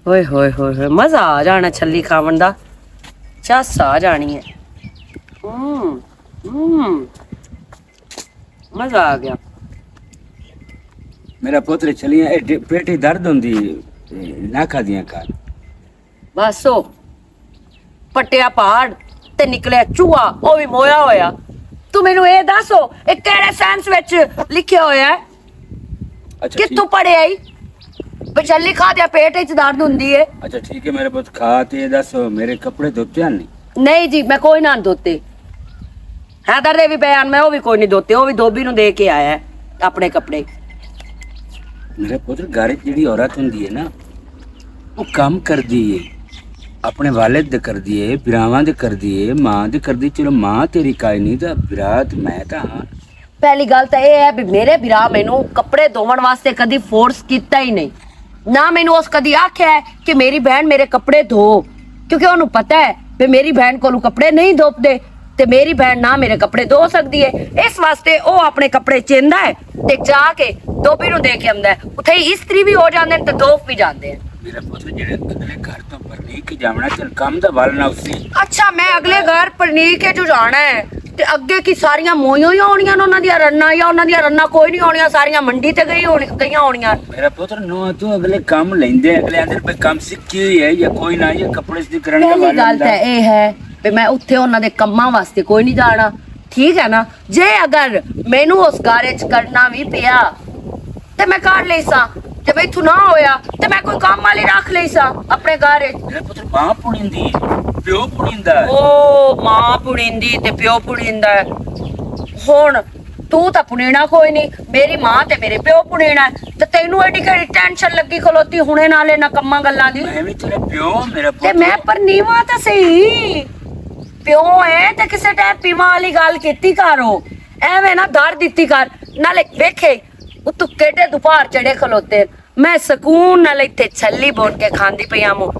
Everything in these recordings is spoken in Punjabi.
ओए होए होए होए मजा आ जाना छल्ली खावन दा चस आ जानी है। मजा आ गया। मेरा पुत्र छलियां पेट दर्द होंदी ना खादियां कर। बस ओ पट्टिया पहाड़ ते निकले चूहा ओ भी मोया होया। तू मेनू ये दसो ए केड़े सेंस विच लिखिया होया है? अच्छा कि तू पढ़े आई छल्ली खा दिया पेट च दर्द हुंदी है। अच्छा ठीक है मेरे पुत्र खा ते दसो मेरे कपड़े धोते हैं नहीं? नहीं जी मैं कोई ना धोते। हैदर दे भी बयान मैं वो भी कोई नहीं धोते। वो भी धोबी नु दे के आया है अपने कपड़े। मेरे पुत्र घर जी औरत होंगी है ना वो काम कर दी है अपने वालिद दे कर दी है बिरावां दे कर दी है मां दे कर दी। चलो मां तेरी काई नहीं तो बिरात मैं तो हाँ। पहली गल तो यह है भी मेरे बिरा मैनू कपड़े धोवन वास्ते कदी फोर्स किया ही नहीं ना मैनू उस कदी आख्या है कि मेरी बहन मेरे कपड़े धो क्योंकि उन्होंने पता है भी मेरी बहन को कपड़े नहीं धोपदे ते मेरी बहन ना मेरे कपड़े धो सकती है। इस वास्ते वो अपने कपड़े चेंदा है ते जाके धोबी नु दे के आंदा है। उत्थे इस्त्री भी हो जांदे ते धोप भी जांदे हैं। मेरा पुत्र जेड़े अगले घर तो परनीक के जावना चल काम दा वल ना उसी। अच्छा मैं अगले घर परनीक के जो जाना है ते अगे की सारियां मोइयों ही होणियां उन्हां दी रन्ना या उन्हां दी रन्ना कोई नहीं होणियां सारियां मंडी ते गईयां होणियां। मेरा पुत्र नो तू अगले काम लेंदे अगले अंदर पे काम सीखी हुई है या कोई ना ये कपड़े सी करने का पहली गल ते ए है भी मैं उत्थे उन्हां दे कम्मां वास्ते कोई नहीं जाना ठीक है ना। जे अगर मैनू उस घर च करना भी पिया ते मैं कर ले सा जब इथू ना होया ते मैं कोई काम वाली रख ले सा अपने घर च। मेरा पुत्र मां पुणींदी प्यो पुणींदा ओ मां पुणींदी ते प्यो पुणींदा हुण तू तां पुणीना कोई नहीं मेरी मां ते मेरे प्यो पुणीना ते तैनू एडी केड़ी टेंशन लगी खलोती हुणे नाले ना कम्मां गल्लां दी। मैं भी तेरा प्यो मेरा ते पुत्र मैं परनीवा तां सही प्यो है ते किसे टाइम पीवा वाली गल कीती करो एवें ना दर दित्ती कर नाले वेखे तू केडे दोपहर चढ़े खलोते मैं सकून नाल इत्थे छल्ली बोन के खांदी पई आमो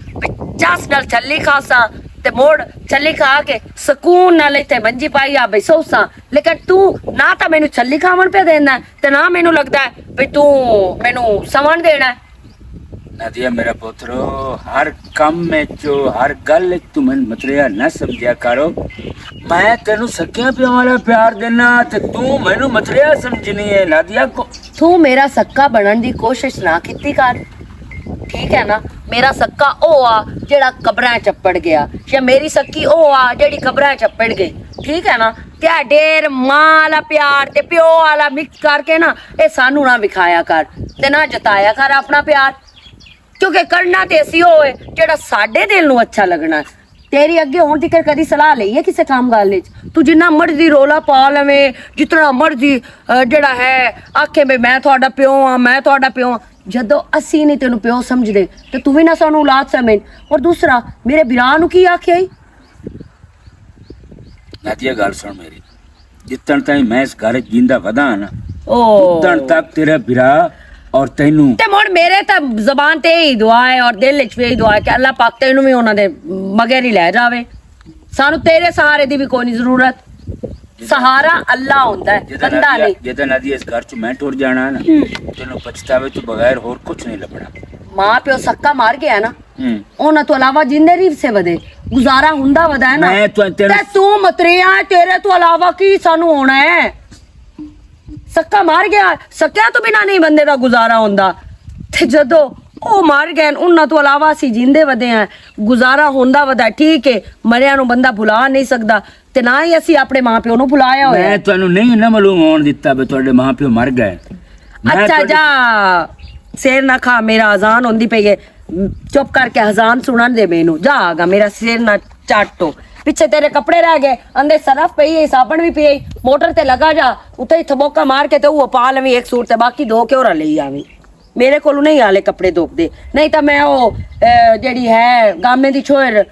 चस नाल छल्ली खासा ते मोड़ छल्ली खा के सकून नाल इत्थे मंजी पाई आ बई सोसा। लेकिन तू ना तां मैनू छल्ली खावन पे देना ते ना मैनू लगदा है भी तू मैनू सवण देना है। नदिया मेरा पुत्रो हर काम में जो हर गल तू मन मतरिया न समझिया करो। मैं तेनू सकिया प्यो वाला प्यार देना ते तू मैनू मतरिया समझनी है नदिया को। तू मेरा सक्का बनन दी कोशिश ना कीती कर ठीक है ना। मेरा सक्का ओ आ जेड़ा कब्रां चपड़ गया या मेरी सक्की ओ आ जेड़ी कब्रां चपड़ गई ठीक है ना। क्या डेर मां वाला प्यार ते प्यो वाला मिक्स करके ना ये सानू ना विखाया कर ते ना जताया कर अपना प्यार क्योंकि करना ते असी होए जेड़ा साडे दिल नू अच्छा लगना। तेरी अगे हुण तक कदी सलाह लई है किसे काम गल विच तू जिन्ना मर्जी रोला पा लवें जितना मर्जी जेड़ा है आखे भी मैं तुहाडा प्यो हां मैं तुहाडा प्यो हां जदों असी नहीं तेनू प्यो समझदे ते तू भी ना सानू औलाद समझ। और दूसरा मेरे बिरा नू की आख्या ही नदिया गल सुन मेरी जितन ताई मैं इस घर जिंदा वदा ना ओ उतन तक तेरा बिरा और तेनू ते मोड़ मेरे ता जबान ते ही दुआ है और दिल विच भी दुआ है कि अल्लाह पाक तेनू भी उन्हां दे मगर ही ले जावे। सानू तेरे सहारे दी भी कोई नहीं जरूरत सहारा अल्लाह होंदा है बंदा नहीं। जदा नदिया इस घर च मैं टुर जाना ना तेनू पछतावे तो बगैर और कुछ नहीं लभना। मां प्यो सक्का मार गया ना उन्हां तो अलावा जिंदे रीफ से वदे गुजारा हुंदा वदा है ना। मैं ते तू मतरिया तेरे तो अलावा की सानू होना है। सक्का मार गया सक्या तो बिना नहीं बंदे दा गुजारा होंदा ते जदों ओ मार गए उन्हां तो अलावा असी जिंदे वदे हैं गुजारा होंदा वदा ठीक है। मरिया नु बंदा भुला नहीं सकदा ते ना ही असी अपने मां प्यो नु भुलाया होया। मैं तुहानू नहीं ना मालूम होण दित्ता बे तुहाडे मां प्यो मर गए। अच्छा जा सिर ना खा मेरा अजान होंदी पई है चुप करके अजान सुनन दे मैनू जा आगा मेरा सिर ना चाटो। पीछे तेरे कपड़े रह गए अंदर सरफ पई है साबन भी पई मोटर ते लगा जा उते ही थबोका मार के ते वो पा लवी एक सूट ते बाकी धो के और ले आवी। मेरे कोल नहीं आले कपड़े धोपदे नहीं तो मैं ओ जेड़ी है गामे दी छोर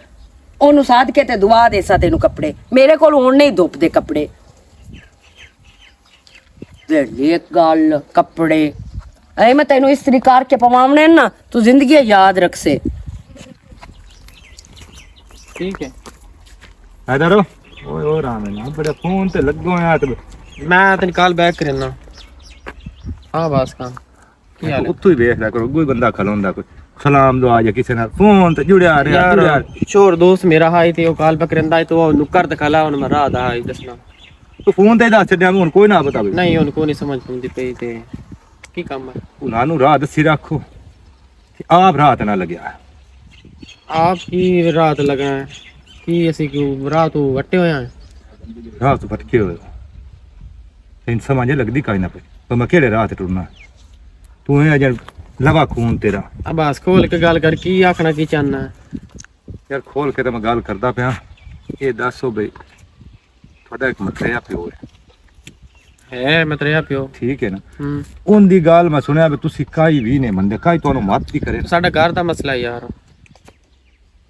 ओनू साध के ते दुआ दे सा तेनू कपड़े मेरे कोल हुण नहीं धोपदे कपड़े। एक गल कपड़े ऐ मैं तेनू इस्त्री करके पवावने ना तू जिंदगी याद रख से ठीक है। हैदर ओए ओ राम है ना बड़ा फोन ते लगो है तो मैं तेन कॉल बैक करना। हां बस काम की हाल है उत्थों ही वेख लिया करो कोई बंदा खलोंदा कोई ਸਲਾਮ ਦੁਆ ਜਾਂ ਕਿਸੇ ਨਾਲ ਫੋਨ ਤੇ ਜੁੜਿਆ ਰਿਹਾ ਜੁੜਿਆ शोर दोस्त मेरा हाई थे वो काल पकड़ंदा है तो वो नुक्कर दिखाला उन मरा दा है दसना ਤੂੰ ਫੋਨ ਤੇ ਦੱਸ ਛੱਡਿਆ ਹੁਣ ਕੋਈ ਨਾ ਬਤਾਵੇ नहीं उनको नहीं समझ पाती पे थे की काम है ਉਹਨਾਂ ਨੂੰ ਰਾਹ ਦੱਸੀ ਰੱਖੋ ਤੇ ਆਪ ਰਾਤ ਨਾ ਲੱਗਿਆ आपकी रात लगा है कि ऐसी क्यों रात वट्टे हुए हैं ਰਾਹ ਤੋਂ ਭਟਕੇ ਹੋਏ ਤੈਨੂੰ ਸਮਝ ਲੱਗਦੀ ਕਾਈ ਨਾ ਪਈ ਪਰ ਮੈਂ ਕਿਹੜੇ ਰਾਹ ਤੇ ਟੁਰਨਾ ਤੂੰ ਇਹ ਅਜੇ ਲਵਾ ਖੂਨ ਤੇਰਾ अब बस खोल के गाल कर की आखना की चाहना है ਯਾਰ ਖੋਲ ਕੇ ਤਾਂ ਮੈਂ ਗੱਲ ਕਰਦਾ ਪਿਆ ਇਹ ਦੱਸੋ ਬਈ ਤੁਹਾਡਾ ਇੱਕ ਮਤਰਿਆ ਪਿਓ ਹੈ मैं तेरे पियो ਠੀਕ ਹੈ ਨਾ ਉਹਦੀ ਗੱਲ ਮੈਂ ਸੁਣਿਆ ਵੀ ਤੁਸੀਂ ਕਾਈ ਵੀ ਨਹੀਂ ਮੰਨਦੇ ਕਾਈ ਤੁਹਾਨੂੰ ਮਤ ਵੀ ਕਰੇ साडा घर दा मसला है यार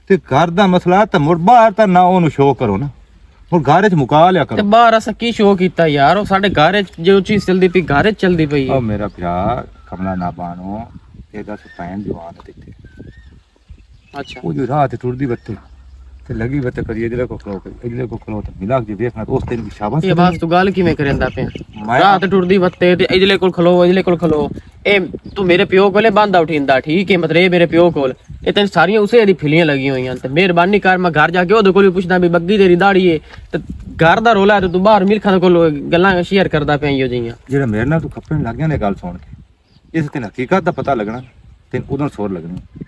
ਤੇ ਘਰ ਦਾ ਮਸਲਾ ਤਾਂ ਮੁੜ ਬਾਹਰ ਤਾਂ ਨਾ ਉਹਨੂੰ ਸ਼ੋਅ ਕਰੋ ਨਾ ਹੁਣ ਘਰ 'ਚ ਮੁਕਾ ਲਿਆ ਤੇ ਕਰੋ ਬਾਹਰ ਅਸਾਂ ਕੀ ਸ਼ੋਅ ਕੀਤਾ ਯਾਰ ਉਹ ਸਾਡੇ ਘਰ 'ਚ ਜੋ ਚੀਜ਼ ਚਲਦੀ ਪਈ ਘਰ 'ਚ ਚਲਦੀ ਪਈ ਉਹ ਮੇਰਾ ਭਰਾ ਕਮਲਾ ਨਾ ਬਾਣੋ ਇਹ ਦੱਸ ਭੈਣ ਜਵਾਨ ਤੇ ਅੱਛਾ ਉਹ ਜੋ ਰਾਤ ਟੁਰਦੀ ਬੱਤੇ ਤੇ ਲੱਗੀ ਬੱਤੇ ਕਰੀ ਇਧਰੇ ਕੋ ਖਲੋ ਇਧਰੇ ਕੋ ਖਲੋ ਤੇ ਮਿਲਾਕ ਜੀ ਵੇਖਣਾ ਉਸ ਤੈਨੂੰ ਸ਼ਾਬਾਸ਼ ਇਹ ਬਾਤ ਤੂੰ ਗੱਲ ਕਿਵੇਂ ਕਰੇਂਦਾ ਪਿਆ ਮੈਂ ਰਾਤ ਟੁਰਦੀ ਵੱਤੇ ਤੇ ਇਜਲੇ ਕੋਲ ਖਲੋ ਇਹ ਤੂੰ ਮੇਰੇ ਪਿਓ ਕੋਲੇ ਬੰਦਾ ਉਠਿੰਦਾ ਠੀਕ ਹੈ ਮਤਲਬ ਇਹ ਮੇਰੇ ਪਿਓ ਕੋਲ ਇਹ ਤੈਨੂੰ ਸਾਰੀਆਂ ਉਸੇ ਇਹਦੀ ਫਿਲੀਆਂ ਲੱਗੀਆਂ ਹੋਈਆਂ ਤੇ ਮਿਹਰਬਾਨੀ ਕਰ ਮੈਂ ਘਰ ਜਾ ਕੇ ਉਹਦੇ ਕੋਲ ਵੀ ਪੁੱਛਦਾ ਵੀ ਬੱਗੀ ਤੇਰੀ ਦਾੜੀ ਏ ਤੇ ਘਰ ਦਾ ਰੋਲਾ ਤੇ ਤੂੰ ਬਾਹਰ ਮਿਲਖਾਂ ਕੋਲ ਗੱਲਾਂ ਸ਼ੇਅਰ ਕਰਦਾ ਪਿਆ ਇਹੋ ਜਿਹੀਆਂ ਜਿਹੜਾ ਮੇਰੇ ਨਾਲ ਤੂੰ ਖੱਪਣ ਲੱਗ ਗਿਆ ਨੇ ਗੱਲ ਸੁਣ ਕੇ ਇਸ ਤੇ ਹਕੀਕਤ ਦਾ ਪਤਾ ਲੱਗਣਾ ਤੈਨੂੰ ਉਦੋਂ ਸੋਰ ਲੱਗਣੀ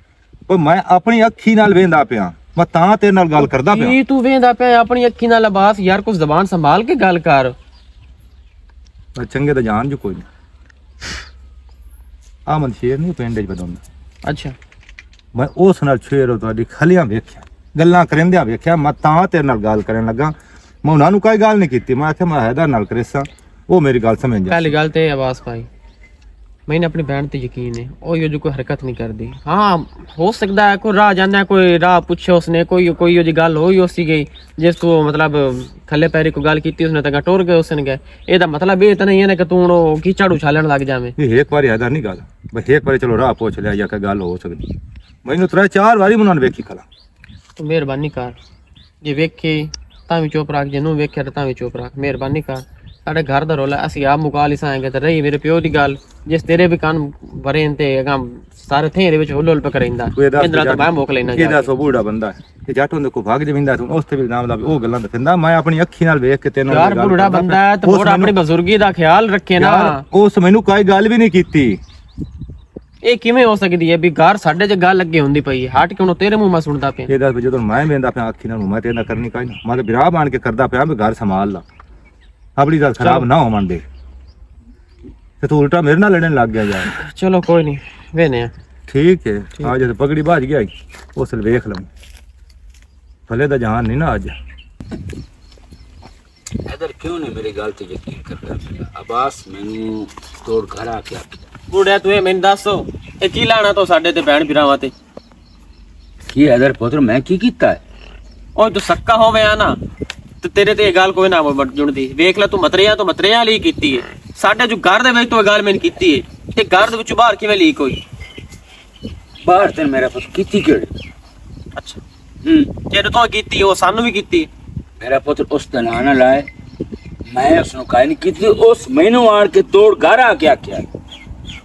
ਪਰ ਮੈਂ ਆਪਣੀ ਅੱਖੀ ਨਾਲ ਵੇਂਦਾ ਪਿਆ ਮੈਂ ਤਾਂ ਤੇਰੇ ਨਾਲ ਗੱਲ ਕਰਦਾ ਪਿਆ ਕੀ ਤੂੰ ਵੇਂਦਾ ਪਿਆ ਆਪਣੀ ਅੱਖੀ ਨਾਲ ਆਵਾਜ਼ ਯਾਰ ਕੁਝ ਜ਼ਬਾਨ ਸੰਭਾਲ ਕੇ ਗੱਲ ਕਰ ਮੈਂ ਚੰਗੇ ਤਾਂ ਜਾਣ ਜੋ ਕੋਈ ਨਹੀਂ ਆਮਨ ਸ਼ੇਰ ਨਹੀਂ ਪਿੰਡ 'ਚ ਬਦਲਦਾ ਅੱਛਾ ਮੈਂ ਉਸ ਨਾਲ ਸ਼ੇਰ ਤੁਹਾਡੀ ਖਲੀਆਂ ਵੇਖਿਆ ਗੱਲਾਂ ਕਰਿੰਦਿਆਂ ਵੇਖਿਆ ਮੈਂ ਤਾਂ ਤੇਰੇ ਨਾਲ ਗੱਲ ਕਰਨ ਲੱਗਾ ਮੈਂ ਉਹਨਾਂ ਨੂੰ ਕੋਈ ਗੱਲ ਨਹੀਂ ਕੀਤੀ ਮੈਂ ਆਖਿਆ ਮੈਂ ਹੈਦਰ ਨਾਲ ਕਰੇਸਾਂ ਉਹ ਮੇਰੀ ਗੱਲ ਸਮਝ ਜਾ पहली गल तो आवाज पाई मैंने अपनी बहन ते यकीन है और ये जो कोई हरकत नहीं कर दी हाँ हो सकता है कोई राह जाना है कोई राह पूछे उसने कोई जी गल हो सी गई जिस तू मतलब खले पैरी को गल की उसने तक टोर गए उसने गए ਇਹਦਾ मतलब ये तो नहीं है ना कि तू की ਝਾੜੂ ਛਾਲਣ ਲੱਗ ਜਾਵੇਂ ਇਹ ਇੱਕ ਵਾਰੀ ਹੈਦਰ ਨਹੀਂ ਗੱਲ ਬਸ ਇੱਕ ਵਾਰੀ ਚਲੋ ਰਾਹ ਪੁੱਛ ਲਿਆ ਜਾਂ ਕੋਈ ਗੱਲ ਹੋ ਸਕਦੀ ਮੈਨੂੰ 3-4 ਵਾਰੀ ਉਹਨਾਂ ਨੇ ਵੇਖੀ ਖਲਾ ਤੂੰ ਮਿਹਰਬਾਨੀ ਕਰ ਜੇ ਵੇਖੇ ਤਾਂ ਵੀ ਚੁੱਪ ਰੱਖ ਜੇ ਨੂੰ ਵੇਖਿਆ ਤਾਂ ਵੀ ਚੁੱਪ ਰੱਖ ਮਿਹਰਬਾਨੀ ਕਰ ਸਾਡੇ ਘਰ ਦਾ ਰੋਲਾ ਅਸੀਂ ਆਪ ਮੁਕਾ ਲਈ ਸਾਂਗੇ ਤੇ ਰਹੀ ਮੇਰੇ ਪਿਓ ਦੀ ਗੱਲ ਜਿਸ ਤੇਰੇ ਵੀ ਕੰਨ ਭਰੇ ਤੇ ਅਗਾਂ ਸਾਰੇ ਥੇਰੇ ਵਿੱਚ ਹੁੱਲ ਹੁੱਲ ਪਕੜਿੰਦਾ ਇੰਦਰਾ ਤਾਂ ਮੈਂ ਮੁਕ ਲੈਣਾ ਇਹਦਾ ਸੋ ਬੂੜਾ ਬੰਦਾ ਇਹ ਜੱਟ ਹੁੰਦੇ ਕੋ ਭਾਗ ਜਵਿੰਦਾ ਤੂੰ ਉਸ ਤੇ ਵੀ ਨਾਮ ਦਾ ਉਹ ਗੱਲਾਂ ਦੱਸਦਾ ਮੈਂ ਆਪਣੀ ਅੱਖੀ ਨਾਲ ਵੇਖ ਕੇ ਤੈਨੂੰ ਯਾਰ ਬੁੜਾ ਬੰਦਾ ਹੈ ਤੇ ਹੋਰ ਆਪਣੀ ਬਜ਼ੁਰਗੀ ਦਾ ਖਿਆਲ ਰੱਖੇ ਨਾ ਉਸ ਮੈਨੂੰ ਕੋਈ ਗੱਲ ਵੀ ਨਹੀਂ ਕੀਤੀ ਇਹ ਕਿਵੇਂ ਹੋ ਸਕਦੀ ਹੈ ਵੀ ਘਰ ਸਾਡੇ 'ਚ ਗੱਲ ਲੱਗੇ ਹੁੰਦੀ ਪਈ ਹਟ ਕੇ ਉਹਨੂੰ ਤੇਰੇ ਮੂੰਹ ਮਾ ਸੁਣਦਾ ਪਿਆ ਇਹ ਦੱਸ ਜਦੋਂ ਮੈਂ ਵੇਂਦਾ ਪਿਆ ਅੱਖੀ ਨਾਲ ਮੈਂ ਤੇ ਨਾ ਕਰਨੀ ਕੋਈ ਨਾ ਮੈਂ ਤੇ ਵਿਰਾਹ ਬਣ ਕੇ ਕਰਦਾ ਪਿਆ ਵੀ ਘਰ ਸੰਭਾਲ ਲਾ ਆਪਣੀ ਗੱਲ ਖਰਾਬ ਨਾ ਹੋਵਣ ਦੇ ਤੇ ਤੂੰ ਉਲਟਾ ਮੇਰੇ ਨਾਲ ਲੜਨ ਲੱਗ ਗਿਆ ਯਾਰ ਚਲੋ ਕੋਈ ਨਹੀਂ ਵੇਨੇ ਆ ਠੀਕ ਹੈ ਆ ਜਦ ਪਗੜੀ ਬਾਜ ਗਿਆ ਉਸ ਨੂੰ ਵੇਖ ਲਵਾਂ ਭਲੇ ਦਾ ਜਹਾਨ ਨਹੀਂ ਨਾ ਅੱਜ ਇਧਰ ਕਿਉਂ ਨਹੀਂ ਮੇਰੀ ਗੱਲ ਤੇ ਯਕੀਨ ਕਰਦਾ ਅਬਾਸ ਮੈਨੂੰ ਤੋੜ ਘਰ ਆ ਕੇ ਬੁੜਿਆ ਤੂੰ ਇਹ ਮੈਨੂੰ ਦੱਸ ਇਹ ਕੀ ਲਾਣਾ ਤੋ ਸਾਡੇ ਤੇ ਭੈਣ ਭਰਾਵਾਂ ਤੇ ਕੀ ਇਧਰ ਪੁੱਤਰ ਮੈਂ ਕੀ ਕੀਤਾ ਹੈ ਉਹ ਤੂੰ ਸੱਕਾ ਹੋਵੇ ਆ ਨਾ ਤੇ ਤੇਰੇ ਤੇ ਇਹ ਗੱਲ ਕੋਈ ਨਾ ਜੁੜਦੀ ਵੇਖ ਲੈ ਤੂੰ ਮਤਰਿਆਂ ਲਈ ਕੀਤੀ ਏ ਸਾਡੇ ਜੋ ਘਰ ਦੇ ਵਿੱਚ ਤੋਂ ਇਹ ਗੱਲ ਮੈਨ ਕੀਤੀ ਏ ਤੇ ਘਰ ਦੇ ਵਿੱਚੋਂ ਬਾਹਰ ਕਿਵੇਂ ਲੀਕ ਹੋਈ ਬਾਹਰ ਤੇ ਮੇਰਾ ਪੁੱਤ ਕੀਤੀ ਕਿਹੜੀ ਅੱਛਾ ਜਿਹੜੇ ਤੋਂ ਕੀਤੀ ਉਹ ਸਾਨੂੰ ਵੀ ਕੀਤੀ ਮੇਰਾ ਪੁੱਤਰ ਉਸ ਦਾ ਨਾਂ ਨਾ ਲਾਏ ਮੈਂ ਉਸ ਨੂੰ ਕਾਇ ਨਹੀਂ ਕੀਤੀ ਉਸ ਮੈਨੂੰ ਆਣ ਕੇ ਤੋੜ ਘਰ ਆ ਕੇ ਆਖਿਆ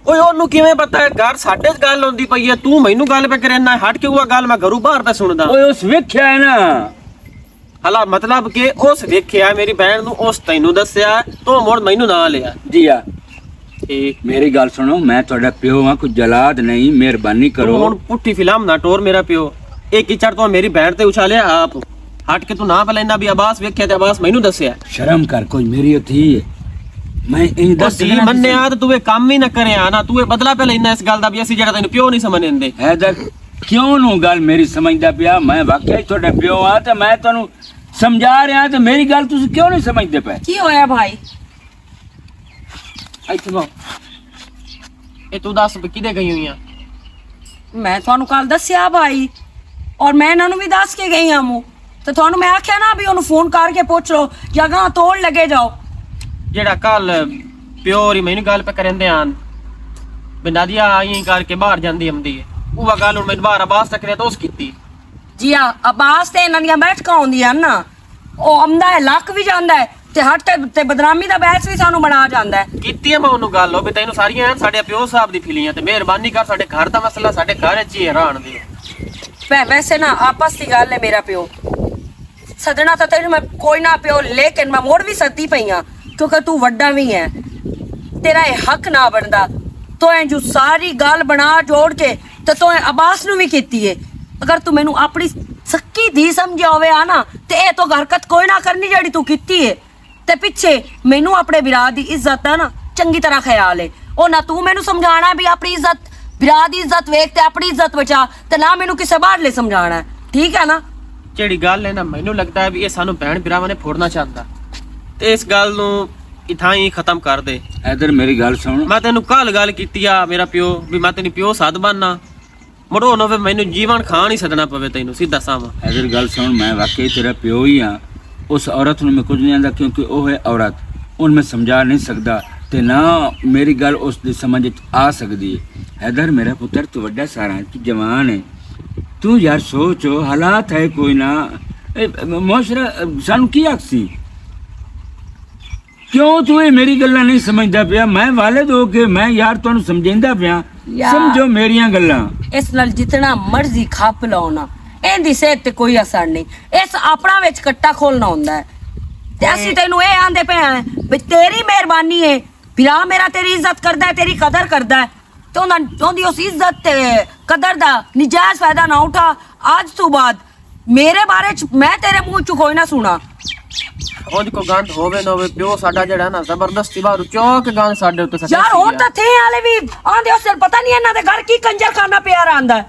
ਓਏ ਉਹਨੂੰ ਕਿਵੇਂ ਪਤਾ ਹੈ ਘਰ ਸਾਡੇ 'ਚ ਗੱਲ ਹੁੰਦੀ ਪਈ ਏ ਤੂੰ ਮੈਨੂੰ ਗੱਲ ਪੇ ਕਰੇਨਾ ਹਟ ਕੇ ਉਹ ਗੱਲ ਮੈਂ ਘਰੋਂ ਬਾਹਰ ਪੇ ਸੁਣਦਾ ਓਏ ਉਸ ਵੇਖਿਆ ਹੈ ਨਾ ਹਲਾ ਮਤਲਬ ਕਿ ਉਸ ਵੇਖਿਆ ਮੇਰੀ ਭੈਣ ਨੂੰ ਉਸ ਤੈਨੂੰ ਦੱਸਿਆ ਤੂੰ ਮੁੜ ਮੈਨੂੰ ਨਾ ਲਿਆ ਜੀ ਆ ਠੀਕ ਮੇਰੀ ਗੱਲ ਸੁਣੋ ਮੈਂ ਤੁਹਾਡਾ ਪਿਓ ਹਾਂ ਕੋਈ ਜਲਾਦ ਨਹੀਂ ਮਿਹਰਬਾਨੀ ਤੂੰ ਕਰੋ ਹੁਣ ਪੁੱਠੀ ਫਿਲਮ ਨਾ ਟੋਰ ਮੇਰਾ ਪਿਓ ਇਹ ਕਿਚੜ ਤੋਂ ਮੇਰੀ ਭੈਣ ਤੇ ਉਛਾਲਿਆ ਆਪ ਹਟ ਕੇ ਤੂੰ ਨਾ ਪਲੈਂਦਾ ਵੀ ਆਬਾਸ ਵੇਖਿਆ ਤੇ ਆਬਾਸ ਮੈਨੂੰ ਦੱਸਿਆ ਸ਼ਰਮ ਕਰ ਕੋਈ ਮੇਰੀ ਉਥੀ ਹੈ ਮੈਂ ਇਹ ਦੱਸ ਦੀ ਮੰਨਿਆ ਤੇ ਤੂੰ ਇਹ ਕੰਮ ਹੀ ਨਾ ਕਰਿਆ ਨਾ ਤੂੰ ਇਹ ਬਦਲਾ ਪੈ ਲੈਣਾ ਇਸ ਗੱਲ ਦਾ ਵੀ ਅਸੀਂ ਜਿਹੜਾ ਤੈਨੂੰ ਪਿਓ ਨਹੀਂ ਸਮਝਦੇ ਹੈਦਰ ਕਿਉਂ ਨੂੰ ਗੱਲ ਮੇਰੀ ਸਮਝਦਾ ਪਿਆ ਮੈਂ ਵਾਕਿਆ ਹੀ ਤੁਹਾਡਾ ਪਿਓ ਆ ਤੇ ਮੈਂ ਤੁਹਾਨੂੰ ਸਮਝਾ ਰਿਹਾ ਤੇ ਮੇਰੀ ਗੱਲ ਤੁਸੀਂ ਕਿਉਂ ਨਹੀਂ ਸਮਝਦੇ ਪਏ ਕੀ ਹੋਇਆ ਭਾਈ ਇੱਥੇ ਬੋ ਇਹ ਤੂੰ ਦੱਸ ਵੀ ਕਿਹਦੇ ਗਈ ਹੋਈਆਂ ਮੈਂ ਤੁਹਾਨੂੰ ਕੱਲ ਦੱਸਿਆ ਭਾਈ ਔਰ ਮੈਂ ਇਹਨਾਂ ਨੂੰ ਵੀ ਦੱਸ ਕੇ ਗਈ ਹਾਂ ਮੂੰ ਤੇ ਤੁਹਾਨੂੰ ਮੈਂ ਆਖਿਆ ਨਾ ਵੀ ਉਹਨੂੰ ਫੋਨ ਕਰਕੇ ਪੁੱਛ ਲਓ ਜਗ੍ਹਾ ਤੋੜ ਲੱਗੇ ਜਾਓ ਜਿਹੜਾ ਕੱਲ ਪਿਓ ਰੀ ਮੈਨੂੰ ਗੱਲ ਪੇ ਕਰੰਦੇ ਆਨ ਬਿਨਾਦੀਆ ਆਈ ਕਰਕੇ ਬਾਹਰ ਜਾਂਦੀ ਹੁੰਦੀ ਹੈ ਉਹ ਗੱਲ ਹੁਣ ਮੈਨੂੰ ਬਾਹਰ ਆਬਾਸ ਤੱਕ ਨੇ ਤਾਂ ਉਸ ਕੀਤੀ ਜੀ ਆ ਅਬਾਸ ਤੇ ਇਹਨਾਂ ਦੀਆਂ ਬੈਠਕਾਂ ਹੁੰਦੀਆਂ ਨਾ ਉਹ ਆਉਂਦਾ ਹੈ ਲੱਕ ਵੀ ਜਾਂਦਾ ਹੈ ਤੇ ਹੱਟ ਤੇ ਬਦਨਾਮੀ ਦਾ ਬੈਸ ਵੀ ਸਾਨੂੰ ਬਣਾ ਜਾਂਦਾ ਹੈ। ਕੀਤੀ ਹੈ ਮੈਂ ਉਹਨੂੰ ਗੱਲ ਉਹ ਵੀ ਤੈਨੂੰ ਸਾਰੀਆਂ ਐਨ ਸਾਡੇ ਪਿਓ ਸਾਹਿਬ ਦੀ ਫਿਲੀਆਂ ਤੇ ਮਿਹਰਬਾਨੀ ਕਰ ਸਾਡੇ ਘਰ ਦਾ ਮਸਲਾ ਸਾਡੇ ਘਰ 'ਚ ਹੀ ਹੈਰਾਨ ਦੀ ਵੈਸੇ ਨਾ ਆਪਸ ਦੀ ਗੱਲ ਹੈ ਮੇਰਾ ਪਿਓ ਸੱਦਣਾ ਤਾਂ ਤੈਨੂੰ ਮੈਂ ਕੋਈ ਨਾ ਪਿਓ ਲੇਕਿਨ ਮੈਂ ਮੋੜ ਵੀ ਸੱਦੀ ਪਈਆਂ ਕਿਉਂਕਿ ਤੂੰ ਵੱਡਾ ਵੀ ਹੈ ਤੇਰਾ ਇਹ ਹੱਕ ਨਾ ਬਣਦਾ ਤੂੰ ਜੋ ਸਾਰੀ ਗੱਲ ਬਣਾ ਜੋੜ ਕੇ ਤੇ ਤੂੰ ਅਬਾਸ ਨੂੰ ਵੀ ਕੀਤੀ ਏ ਅਗਰ ਤੂੰ ਮੈਨੂੰ ਆਪਣੀ ਸੱਕੀ ਧੀ ਸਮਝਿਆ ਹੋਵੇ ਆ ਨਾ ਤੇ ਇਹ ਤੋਂ ਹਰਕਤ ਕੋਈ ਨਾ ਕਰਨੀ ਜਿਹੜੀ ਤੂੰ ਕੀਤੀ ਏ ਤੇ ਪਿੱਛੇ ਮੈਨੂੰ ਆਪਣੇ ਵਿਰਾ ਦੀ ਇੱਜ਼ਤ ਦਾ ਨਾ ਚੰਗੀ ਤਰ੍ਹਾਂ ਖਿਆਲ ਏ ਉਹ ਨਾ ਤੂੰ ਮੈਨੂੰ ਸਮਝਾਣਾ ਵੀ ਆਪਣੀ ਇੱਜ਼ਤ ਵਿਰਾ ਦੀ ਇੱਜ਼ਤ ਵੇਖ ਤੇ ਆਪਣੀ ਇੱਜ਼ਤ ਬਚਾ ਤੇ ਨਾ ਮੈਨੂੰ ਕਿਸੇ ਬਾਹਰਲੇ ਸਮਝਾਣਾ ਠੀਕ ਹੈ ਨਾ ਜਿਹੜੀ ਗੱਲ ਹੈ ਨਾ ਮੈਨੂੰ ਲੱਗਦਾ ਹੈ ਵੀ ਇਹ ਸਾਨੂੰ ਭੈਣ ਭਰਾਵਾਂ ਨੇ ਫੋੜਨਾ ਚਾਹੁੰਦਾ ਤੇ ਇਸ ਗੱਲ ਨੂੰ ਇਥਾਂ ਹੀ ਖਤਮ ਕਰ ਦੇ ਇਧਰ ਮੇਰੀ ਗੱਲ ਸੁਣ ਮੈਂ ਤੈਨੂੰ ਕੱਲ ਗੱਲ ਕੀਤੀ ਆ ਮੇਰਾ ਪਿਓ ਵੀ ਮੈਂ ਤੈਨੂੰ ਪਿਓ ਸਾਧ ਬਣਨਾ ਮੜੋ ਨਾ ਮੈਨੂੰ ਜੀਵਨ ਖਾਣ ਹੀ ਸਦਣਾ ਪਵੇ ਤੈਨੂੰ ਸਿੱਧਾ ਸਾਵਾਂ ਇਧਰ ਗੱਲ ਸੁਣ ਮੈਂ ਵਾਕਈ ਤੇਰਾ ਪਿਓ ਹੀ ਆ ਉਸ ਔਰਤ ਨੂੰ ਮੈਂ ਕੁਝ ਨਹੀਂ ਆਂਦਾ ਕਿਉਂਕਿ ਉਹ ਹੈ ਔਰਤ ਉਹਨੂੰ ਮੈਂ ਸਮਝਾ ਨਹੀਂ ਸਕਦਾ ਤੇ ਨਾ ਮੇਰੀ ਗੱਲ ਉਸ ਦੀ ਸਮਝ ਵਿੱਚ ਆ ਸਕਦੀ ਹੈ ਹੈਦਰ ਮੇਰਾ ਪੁੱਤਰ ਤੂੰ ਵੱਡਾ ਸਾਰਾ ਹੈ ਤੂੰ ਜਵਾਨ ਹੈ ਤੂੰ ਯਾਰ ਸੋਚੋ ਹਾਲਾਤ ਹੈ ਕੋਈ ਨਾ ਮੁਆਸ਼ਰਾ ਸਾਨੂੰ ਕੀ ਆਖਸੀ ਕਿਉਂ ਤੂੰ ਇਹ ਮੇਰੀ ਗੱਲਾਂ ਨਹੀਂ ਸਮਝਦਾ ਪਿਆ ਮੈਂ ਵਾਲਿਦ ਹੋ ਕੇ ਮੈਂ ਯਾਰ ਤੁਹਾਨੂੰ ਸਮਝਾਉਂਦਾ ਪਿਆ ਸਮਝੋ ਮੇਰੀਆਂ ਗੱਲਾਂ ਇਸ ਨਾਲ ਜਿਤਨਾ ਮਰਜ਼ੀ ਖੱਪ ਲਾਉਣਾ ਇਹਦੀ ਸਿਹਤ ਤੇ ਕੋਈ ਅਸਰ ਨਹੀਂ ਇਸ ਆਪਣਾ ਵਿੱਚ ਕੱਟਾ ਖੋਲਣਾ ਹੁੰਦਾ ਹੈ ਤੇ ਅਸੀਂ ਤੈਨੂੰ ਇਹ ਆਂਦੇ ਪਏ ਆ ਵੀ ਤੇਰੀ ਮਿਹਰਬਾਨੀ ਹੈ ਵੀਰਾ ਮੇਰਾ ਤੇਰੀ ਇੱਜ਼ਤ ਕਰਦਾ ਹੈ ਤੇਰੀ ਕਦਰ ਕਰਦਾ ਹੈ ਤੇ ਉਹਦੀ ਉਸ ਇੱਜ਼ਤ ਤੇ ਕਦਰ ਦਾ ਨਜਾਇਜ਼ ਫਾਇਦਾ ਨਾ ਉਠਾ ਅੱਜ ਤੋਂ ਬਾਅਦ ਮੇਰੇ ਬਾਰੇ ਚ ਮੈਂ ਤੇਰੇ ਮੂੰਹ ਚ ਕੋਈ ਨਾ ਸੁਣਾ ਉਂਝ ਕੋ ਗੰਦ ਹੋਵੇ ਨਾ ਹੋਵੇ ਪਿਓ ਸਾਡਾ ਜਿਹੜਾ ਨਾ ਜ਼ਬਰਦਸਤੀ ਬਾਹਰ ਚੌਕ ਗੰਦ ਸਾਡੇ ਉੱਤੇ ਸੱਟਿਆ ਯਾਰ ਹੁਣ ਤਾਂ ਥੇ ਵਾਲੇ ਵੀ ਆਂਦੇ ਉਸ ਪਤਾ ਨਹੀਂ ਇਹਨਾਂ ਦੇ ਘਰ ਕੀ ਕੰਜਰ ਖਾਨਾ ਪਿਆ ਰਹਿੰਦਾ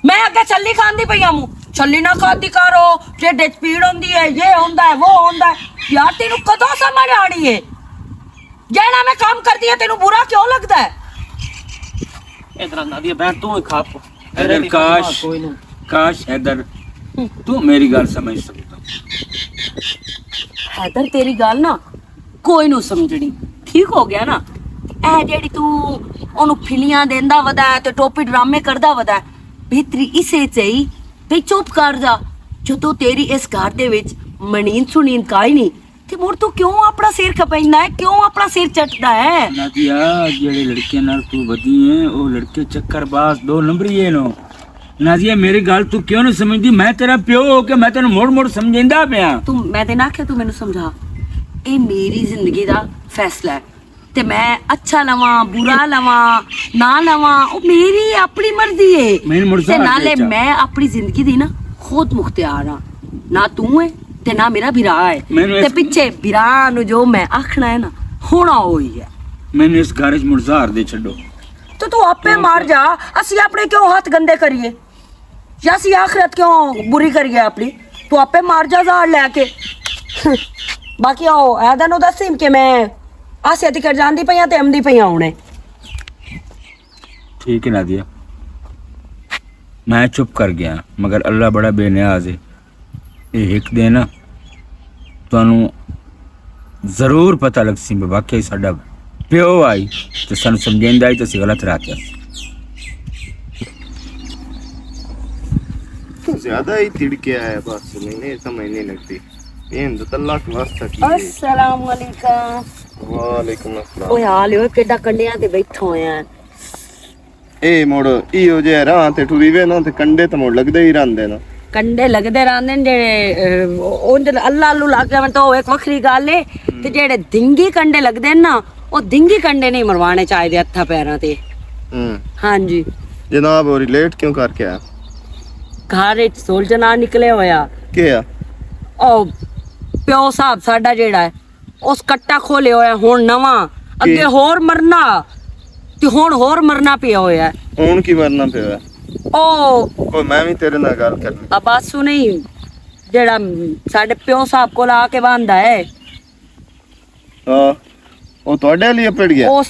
ਮੈਂ ਅੱਗੇ ਛੱਲੀ ਖਾਂਦੀ ਪਈ ਆਮੂ ਛੱਲੀ ਨਾ ਖਾਦੀ ਕਰੋ ਢਿੱਡ ਚ ਪੀੜ ਹੁੰਦੀ ਹੈ ਇਹ ਹੁੰਦਾ ਹੈ ਉਹ ਹੁੰਦਾ ਹੈ ਯਾਰ ਤੈਨੂੰ ਕਦੋਂ ਸਮਝ ਆਣੀ ਹੈ ਜਿਹੜਾ ਮੈਂ ਕੰਮ ਕਰਦੀ ਹਾਂ ਤੈਨੂੰ ਬੁਰਾ ਕਿਉਂ ਲੱਗਦਾ ਹੈ ਇਧਰ ਨਾ ਦੀ ਬੈਠ ਤੂੰ ਹੀ ਖਾਪ ਹੈਦਰ ਕਾਸ਼ ਹੈਦਰ ਤੂੰ ਮੇਰੀ ਗੱਲ ਸਮਝ ਸਕਦਾ ਹੈਦਰ ਤੇਰੀ ਗੱਲ ਨਾ ਕੋਈ ਨੂੰ ਸਮਝਣੀ ਠੀਕ ਹੋ ਗਿਆ ਨਾ ਇਹ ਜਿਹੜੀ ਤੂੰ ਉਹਨੂੰ ਫਿਲੀਆਂ ਦਿੰਦਾ ਵਦਾ ਤੇ ਟੋਪੀ ਡਰਾਮੇ ਕਰਦਾ ਵਦਾ ਭੀਤਰੀ ਇਸੇ ਚਾਹੀ ਤੇ ਚੁੱਪ ਕਰ ਜਾ ਜਦੋਂ ਤੇਰੀ ਇਸ ਘਰ ਦੇ ਵਿੱਚ ਮਨੀਨ ਸੁਨੀਨ ਕਾਈ ਨਹੀਂ ਤੇ ਮੁੜ ਤੂੰ ਕਿਉਂ ਆਪਣਾ ਸਿਰ ਖਪੈਂਦਾ ਹੈ ਕਿਉਂ ਆਪਣਾ ਸਿਰ ਚੱਟਦਾ ਹੈ ਨਾਦੀਆ ਜਿਹੜੇ ਲੜਕੇ ਨਾਲ ਤੂੰ ਵਧੀ ਹੈ ਉਹ ਲੜਕੇ ਚੱਕਰਬਾਜ਼ ਦੋ ਨੰਬਰੀ ਹੈ ਨੋ ਨਾਦੀਆ ਮੇਰੀ ਗੱਲ ਤੂੰ ਕਿਉਂ ਨਹੀਂ ਸਮਝਦੀ ਮੈਂ ਤੇਰਾ ਪਿਓ ਹੋ ਕੇ ਮੈਂ ਤੈਨੂੰ ਮੋੜ ਮੋੜ ਸਮਝਾਉਂਦਾ ਪਿਆ ਤੂੰ ਮੈਂ ਤੇ ਨਾ ਆਖਿਆ ਤੂੰ ਮੈਨੂੰ ਸਮਝਾ ਇਹ ਮੇਰੀ ਜ਼ਿੰਦਗੀ ਦਾ ਫੈਸਲਾ ਹੈ ਤੇ ਮੈਂ ਅੱਛਾ ਲਵਾਂ ਬੁਰਾ ਲਵਾਂ ਨਾ ਲਵਾਂ ਉਹ ਮੇਰੀ ਆਪਣੀ ਮਰਜ਼ੀ ਹੈ ਤੇ ਨਾਲੇ ਮੈਂ ਆਪਣੀ ਜ਼ਿੰਦਗੀ ਦੀ ਨਾ ਖੁਦ ਮੁਖਤਿਆਰ ਹਾਂ ਨਾ ਤੂੰ ਹੈ ਤੇ ਨਾ ਮੇਰਾ ਭਰਾ ਹੈ ਤੇ ਪਿੱਛੇ ਭਰਾ ਨੂੰ ਜੋ ਮੈਂ ਆਖਣਾ ਹੈ ਨਾ ਹੋਣਾ ਹੋਈ ਹੈ ਮੈਨੂੰ ਇਸ ਘਰ 'ਚ ਮੁਰਜ਼ਾਰ ਦੇ ਛੱਡੋ ਤੇ ਤੂੰ ਆਪੇ ਮਾਰ ਜਾ ਅਸੀਂ ਆਪਣੇ ਕਿਉਂ ਹੱਥ ਗੰਦੇ ਕਰੀਏ ਜਾਂ ਅਸੀਂ ਆਖਰਤ ਕਿਉਂ ਬੁਰੀ ਕਰੀਏ ਆਪਣੀ ਤੂੰ ਆਪੇ ਮਾਰ ਜਾ ਜ਼ਾਰ ਲੈ ਕੇ ਬਾਕੀ ਉਹ ਐਦਾਂ ਨੂੰ ਦੱਸ ਕਿ ਮੈਂ ਆਸਿਆ ਤੇ ਕਰ ਜਾਂਦੀ ਪਈਆਂ ਤੇ ਆਮਦੀ ਪਈਆਂ ਹੁਣੇ ठीक है नादिया मैं चुप कर गया मगर अल्लाह बड़ा बेनियाज है ये एक दिन तुहानू जरूर पता लग सी वाकई साडा प्यो आई तो सानू समझाइंदा आई तो असीं गलत राह ते ज्यादा ही तिड़के है बस मैंने समझ नहीं लगती ये तल्ला के वास्ता की अस्सलाम वालेकुम वालेकुम अस्सलाम ओए हाल ओए केडा कंडियां ते बैठो होया ए मोड़ इहो जे राह ते टुरी वे ना ते कंडे ते मोड़ लगदे ही रहंदे ना ਕੰਡੇ ਲੱਗਦੇ ਰਹਿੰਦੇ ਨੇ ਜਿਹੜੇ ਉਹਦੇ ਅੱਲਾ ਅੱਲੂ ਲੱਗ ਜਾਵਣ ਤਾਂ ਉਹ ਇੱਕ ਵੱਖਰੀ ਗੱਲ ਏ ਤੇ ਜਿਹੜੇ ਡਿੰਗੀ ਕੰਡੇ ਲੱਗਦੇ ਨੇ ਨਾ ਉਹ ਡਿੰਗੀ ਕੰਡੇ ਨਹੀਂ ਮਰਵਾਣੇ ਚਾਹੀਦੇ ਹੱਥਾਂ ਪੈਰਾਂ ਤੇ ਹਾਂਜੀ जनाब और लेट क्यों करके आया ਘਰ ਵਿੱਚ ਸੁਲਝਣਾ ਨਿਕਲੇ ਹੋਇਆ क्या ਉਹ ਪਿਓ ਸਾਹਿਬ ਸਾਡਾ ਜਿਹੜਾ ਹੈ ਉਸ ਕੱਟਾ ਖੋਲੇ ਹੋਇਆ ਹੁਣ ਨਵਾਂ ਅੱਗੇ ਹੋਰ ਮਰਨਾ ਤੇ ਹੁਣ ਹੋਰ ਮਰਨਾ ਪਿਆ ਹੋਇਆ ਹੁਣ ਕੀ ਮਰਨਾ ਪਿਆ ਉਹ ਕੋਈ ਮੈਂ ਵੀ ਤੇਰੇ ਨਾਲ ਗੱਲ ਕਰਨੀ ਅਬਾਸੂ ਨਹੀਂ ਜਿਹੜਾ ਸਾਡੇ ਪਿਓ ਸਾਹਿਬ ਕੋਲ ਆ ਕੇ ਬੰਦਾ ਹੈ ਹਾਂ ਉਹ ਤੁਹਾਡੇ ਲਈ ਪੜ ਗਿਆ ਉਸ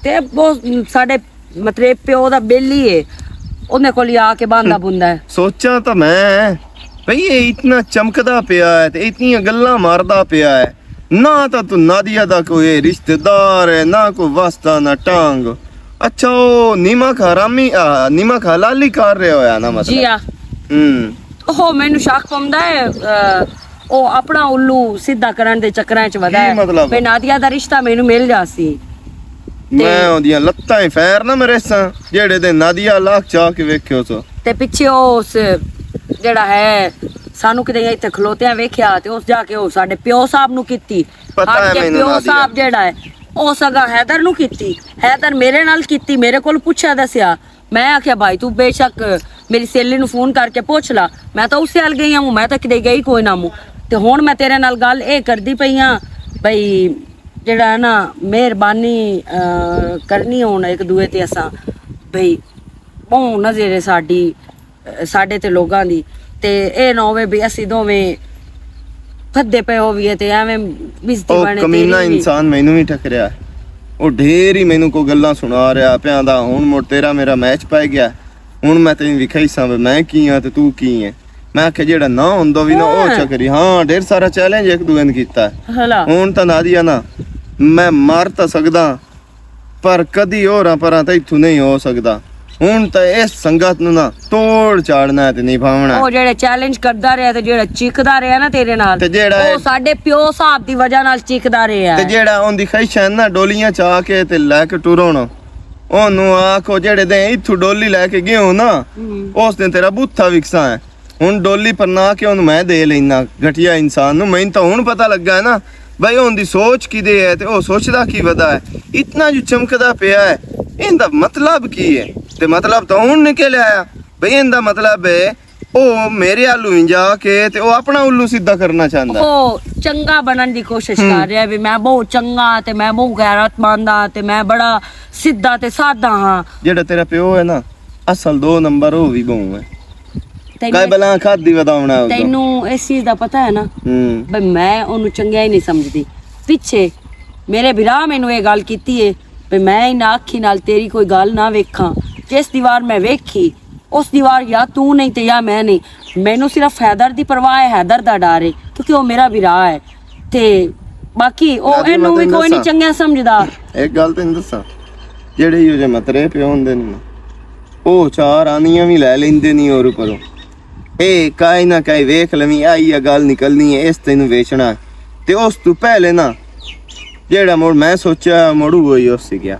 ਤੇ ਉਹ ਸਾਡੇ ਮਤਲਬ ਪਿਓ ਦਾ ਬੇਲੀ ਏ ਉਹਨੇ ਕੋਲ ਹੀ ਆ ਕੇ ਬੰਦਾ ਬੁੰਦਾ ਹੈ ਸੋਚਾਂ ਤਾਂ ਮੈਂ ਭਈ ਇਹ ਇਤਨਾ ਚਮਕਦਾ ਪਿਆ ਹੈ ਤੇ ਇਤਨੀਆਂ ਗੱਲਾਂ ਮਾਰਦਾ ਪਿਆ ਹੈ ਨਾ ਤਾਂ ਤੂੰ ਨਾਦੀਆ ਦਾ ਕੋਈ ਰਿਸ਼ਤੇਦਾਰ ਹੈ ਨਾ ਕੋਈ ਵਾਸਤਾ ਨਾ ਟਾਂਗ ਅੱਛਾ ਉਹ ਨੀਮਕ ਹਰਾਮੀ ਨੀਮਕ ਹਲਾਲੀ ਕਰ ਰਿਹਾ ਹੋਇਆ ਨਾ ਜੀ ਮਤਲਬ ਆ ਉਹ ਮੈਨੂੰ ਸ਼ੱਕ ਪਾਉਂਦਾ ਹੈ ਉਹ ਆਪਣਾ ਉੱਲੂ ਸਿੱਧਾ ਕਰਨ ਦੇ ਚੱਕਰਾਂ 'ਚ ਵਦਾ ਕੀ ਮਤਲਬ? ਵੀ ਨਾਦੀਆ ਦਾ ਰਿਸ਼ਤਾ ਮੈਨੂੰ ਮਿਲ ਜਾ ਸੀ। ਮੈਂ ਉਹਦੀਆਂ ਲੱਤਾਂ ਹੀ ਫੈਰ ਨਾ ਮੇਰੇ ਸਾਂ ਜਿਹੜੇ ਦੇ ਨਾਦੀਆ ਲਾਖ ਚਾ ਕੇ ਵੇਖਿਓ ਸੋ ਤੇ ਪਿੱਛੇ ਉਸ ਜਿਹੜਾ ਹੈ ਸਾਨੂੰ ਕਿਤੇ ਇੱਥੇ ਖਲੋਤਿਆਂ ਵੇਖਿਆ ਤੇ ਉਸ ਜਾ ਕੇ ਉਹ ਸਾਡੇ ਪਿਓ ਸਾਹਿਬ ਨੂੰ ਕੀਤੀ। ਪਤਾ ਹਟ ਹੈ ਕੇ ਮੈਨੂੰ ਪਿਓ ਨਾਦੀਆ। ਸਾਹਿਬ ਜਿਹੜਾ ਹੈ ਉਹ ਸਗਾ ਹੈਦਰ ਨੂੰ ਕੀਤੀ। ਹੈਦਰ ਮੇਰੇ ਨਾਲ ਕੀਤੀ, ਮੇਰੇ ਕੋਲ ਪੁੱਛਿਆ ਦੱਸਿਆ। ਮੈਂ ਆਖਿਆ ਭਾਈ ਤੂੰ ਬੇਸ਼ੱਕ ਮੇਰੀ ਸਹੇਲੀ ਨੂੰ ਫੋਨ ਕਰਕੇ ਪੁੱਛ ਲਾ, ਮੈਂ ਤਾਂ ਉਸੇ ਹਾਲ ਗਈ ਹਾਂ, ਮੈਂ ਤਾਂ ਕਿਤੇ ਗਈ ਕੋਈ ਨਾ ਮੂੰ। ਤੇ ਹੁਣ ਮੈਂ ਤੇਰੇ ਨਾਲ ਗੱਲ ਇਹ ਕਰਦੀ ਪਈ ਹਾਂ ਬਈ ਜਿਹੜਾ ਹੈ ਨਾ ਮਿਹਰਬਾਨੀ ਕਰਨੀ ਹੁਣ ਇੱਕ ਦੂਏ ਤੇ ਅਸਾਂ ਬਈ ਬਹੁਤ ਨਜ਼ਰ ਹੈ ਸਾਡੀ ਸਾਡੇ ਤੇ ਲੋਕਾਂ ਦੀ, ਤੇ ਇਹ ਨਾ ਹੋਵੇ ਵੀ ਅਸੀਂ ਦੋਵੇਂ ਫੱਦੇ ਪਏ ਹੋਈਏ ਤੇ ਐਵੇਂ ਬਿਸਤੀ ਉਹ ਬਣੇ ਕਮੀਨਾ ਤੇਰੀ ਵੀ। ਇਨਸਾਨ ਮੈਨੂੰ ਵੀ ਟੱਕਰਿਆ। ਉਹ ਢੇਰ ਹੀ ਮੈਨੂੰ ਕੋ ਗੱਲਾਂ ਸੁਣਾ ਰਿਹਾ ਪਿਆ ਦਾ। ਹੁਣ ਮੁੜ ਤੇਰਾ ਮੇਰਾ ਮੈਚ ਪੈ ਗਿਆ। ਹੁਣ ਮੈਂ ਤੈਨੂੰ ਵਿਖਾਈ ਸਾਂ ਵੀ ਮੈਂ ਕੀ ਆ ਤੇ ਤੂੰ ਕੀ ਹੈ। ਮੈਂ ਆਖਿਆ ਜਿਹੜਾ ਨਾ ਹੁੰਦਾ ਵੀ ਨਾ ਉਹ ਚੱਕਰੀ। ਹਾਂ ਢੇਰ ਸਾਰਾ ਚੈਲੰਜ ਇੱਕ ਦੂਜੇ ਨੇ ਕੀਤਾ। ਹਲਾ ਹੁਣ ਤਾਂ ਨਾਦੀਆ ਨਾ ਮੈਂ ਮਾਰ ਤਾਂ ਸਕਦਾ ਪਰ ਕਦੀ ਹੋਰਾਂ ਪਰਾਂ ਤਾਂ ਇੱਥੋਂ ਨਹੀਂ ਹੋ ਸਕਦਾ। ਹੁਣ ਤਾਂ ਇਸ ਸੰਗਤ ਨੂੰ ਨਾ ਤੋੜ ਚਾੜਨਾ ਤੇ ਨਿਭਾਉਣਾ। ਉਹ ਜਿਹੜੇ ਚੈਲੰਜ ਕਰਦਾ ਰਿਹਾ ਤੇ ਜਿਹੜਾ ਚੀਕਦਾ ਰਿਹਾ ਨਾ ਤੇਰੇ ਨਾਲ, ਤੇ ਜਿਹੜਾ ਉਹ ਸਾਡੇ ਪਿਓ ਸਾਹਿਬ ਦੀ ਵਜ੍ਹਾ ਨਾਲ ਚੀਕਦਾ ਰਿਹਾ। ਤੇ ਜਿਹੜਾ ਉਹਦੀ ਖੈਸ਼ਾ ਨਾ ਡੋਲੀਆਂ ਚਾ ਕੇ ਤੇ ਲੈ ਕੇ ਟੁਰੋਣ, ਉਹਨੂੰ ਆਖੋ ਜਿਹੜੇ ਦੇ ਇੱਥੋਂ ਡੋਲੀ ਲੈ ਕੇ ਗਏ ਹੋ ਨਾ ਉਸ ਦਿਨ ਤੇਰਾ ਬੁੱਥਾ ਵਿਕਸਾ ਹੈ। ਹੁਣ ਡੋਲੀ ਪਰ ਨਾ ਕੇ ਉਹਨੂੰ ਮੈਂ ਦੇ ਲੈਣਾ ਘਟਿਆ ਇਨਸਾਨ ਨੂੰ। ਮੈਨੂੰ ਤਾਂ ਹੁਣ ਪਤਾ ਲੱਗਾ ਨਾ ਬਈ ਉਹਦੀ ਸੋਚ ਕਿਦੇ ਹੈ ਤੇ ਉਹ ਸੋਚਦਾ ਕੀ ਵਦਾ ਹੈ। ਇਤਨਾ ਜੋ ਚਮਕਦਾ ਪਿਆ ਹੈ ਇਹਦਾ ਮਤਲਬ ਕੀ ਹੈ? ਤੇ ਮਤਲਬ ਤਾਂ ਹੁਣ ਨਿਕਲ ਆਇਆ ਬਈ ਇਹਦਾ ਮਤਲਬ ਹੈ ਉਹ ਮੇਰੇ ਆਲੂ ਇੰਜਾ ਕੇ ਤੇ ਉਹ ਆਪਣਾ ਉੱਲੂ ਸਿੱਧਾ ਕਰਨਾ ਚਾਹੁੰਦਾ। ਉਹ ਚੰਗਾ ਬਣਨ ਦੀ ਕੋਸ਼ਿਸ਼ ਕਰ ਰਿਹਾ ਵੀ ਮੈਂ ਬਹੁਤ ਚੰਗਾ ਤੇ ਮੈਂ ਬਹੁਤ ਗੈਰਤਮੰਦ ਆ ਤੇ ਮੈਂ ਬੜਾ ਸਿੱਧਾ ਤੇ ਸਾਦਾ ਹਾਂ। ਜਿਹੜਾ ਤੇਰਾ ਪਿਓ ਹੈ ਨਾ ਅਸਲ 2 ਨੰਬਰ ਉਹ ਵੀ ਬਹੁ ਹੈ। ਕਾਇ ਤੈਨੂੰ ਬਲਾ ਖਾਦੀ ਵਧਾਉਣਾ ਉਦੋਂ। ਤੈਨੂੰ ਇਸ ਚੀਜ਼ ਦਾ ਪਤਾ ਹੈ ਨਾ ਹੂੰ ਬਈ ਮੈਂ ਉਹਨੂੰ ਚੰਗਿਆ ਹੀ ਨਹੀਂ ਸਮਝਦੀ। ਪਿੱਛੇ ਮੇਰੇ ਵੀਰਾ ਮੈਨੂੰ ਇਹ ਗੱਲ ਕੀਤੀ ਏ ਵੀ ਮੈਂ ਇਹਨਾਂ ਅੱਖੀ ਨਾਲ ਤੇਰੀ ਕੋਈ ਗੱਲ ਨਾ ਵੇਖਾਂ। ਜਿਸ ਦੀਵਾਰ ਮੈਂ ਵੇਖੀ ਉਸ ਦੀਵਾਰ ਜਾਂ ਤੂੰ ਨਹੀਂ ਤੇ ਜਾਂ ਮੈਂ ਨਹੀਂ। ਮੈਨੂੰ ਸਿਰਫ ਹੈਦਰ ਦੀ ਪਰਵਾਹ ਹੈ, ਹੈਦਰ ਦਾ ਡਰ ਹੈ ਕਿਉਂਕਿ ਉਹ ਮੇਰਾ ਵੀਰਾ ਹੈ ਤੇ ਬਾਕੀ ਉਹ ਨਾਦੀ ਇਹਨੂੰ ਵੀ ਮੈਂ ਕੋਈ ਨਹੀਂ ਦੱਸਾਂ। ਚੰਗਿਆ ਸਮਝਦਾ। ਇੱਕ ਗੱਲ ਤੈਨੂੰ ਦੱਸਾਂ ਜਿਹੜੇ ਇਹੋ ਜਿਹੇ ਮਤਰੇ ਪਿਓ ਹੁੰਦੇ ਨੇ ਉਹ ਚਾਰ ਆਨੀਆਂ ਵੀ ਲੈ ਲੈਂਦੇ ਨਹੀਂ ਔਰ ਉੱਪਰੋਂ ਇਹ ਕਾਇ ਨਾ ਕਾਇ ਵੇਖ ਲਵੀਂ ਆਈ ਆ ਗੱਲ ਨਿਕਲਣੀ ਹੈ ਇਸ ਤੈਨੂੰ ਵੇਚਣਾ ਹੈ। ਤੇ ਉਸ ਤੋਂ ਪਹਿਲੇ ਨਾ ਜਿਹੜਾ ਮੋੜ ਮੈਂ ਸੋਚਿਆ ਮੋੜੂ ਹੋਈ ਉਸ ਸੀ ਗਿਆ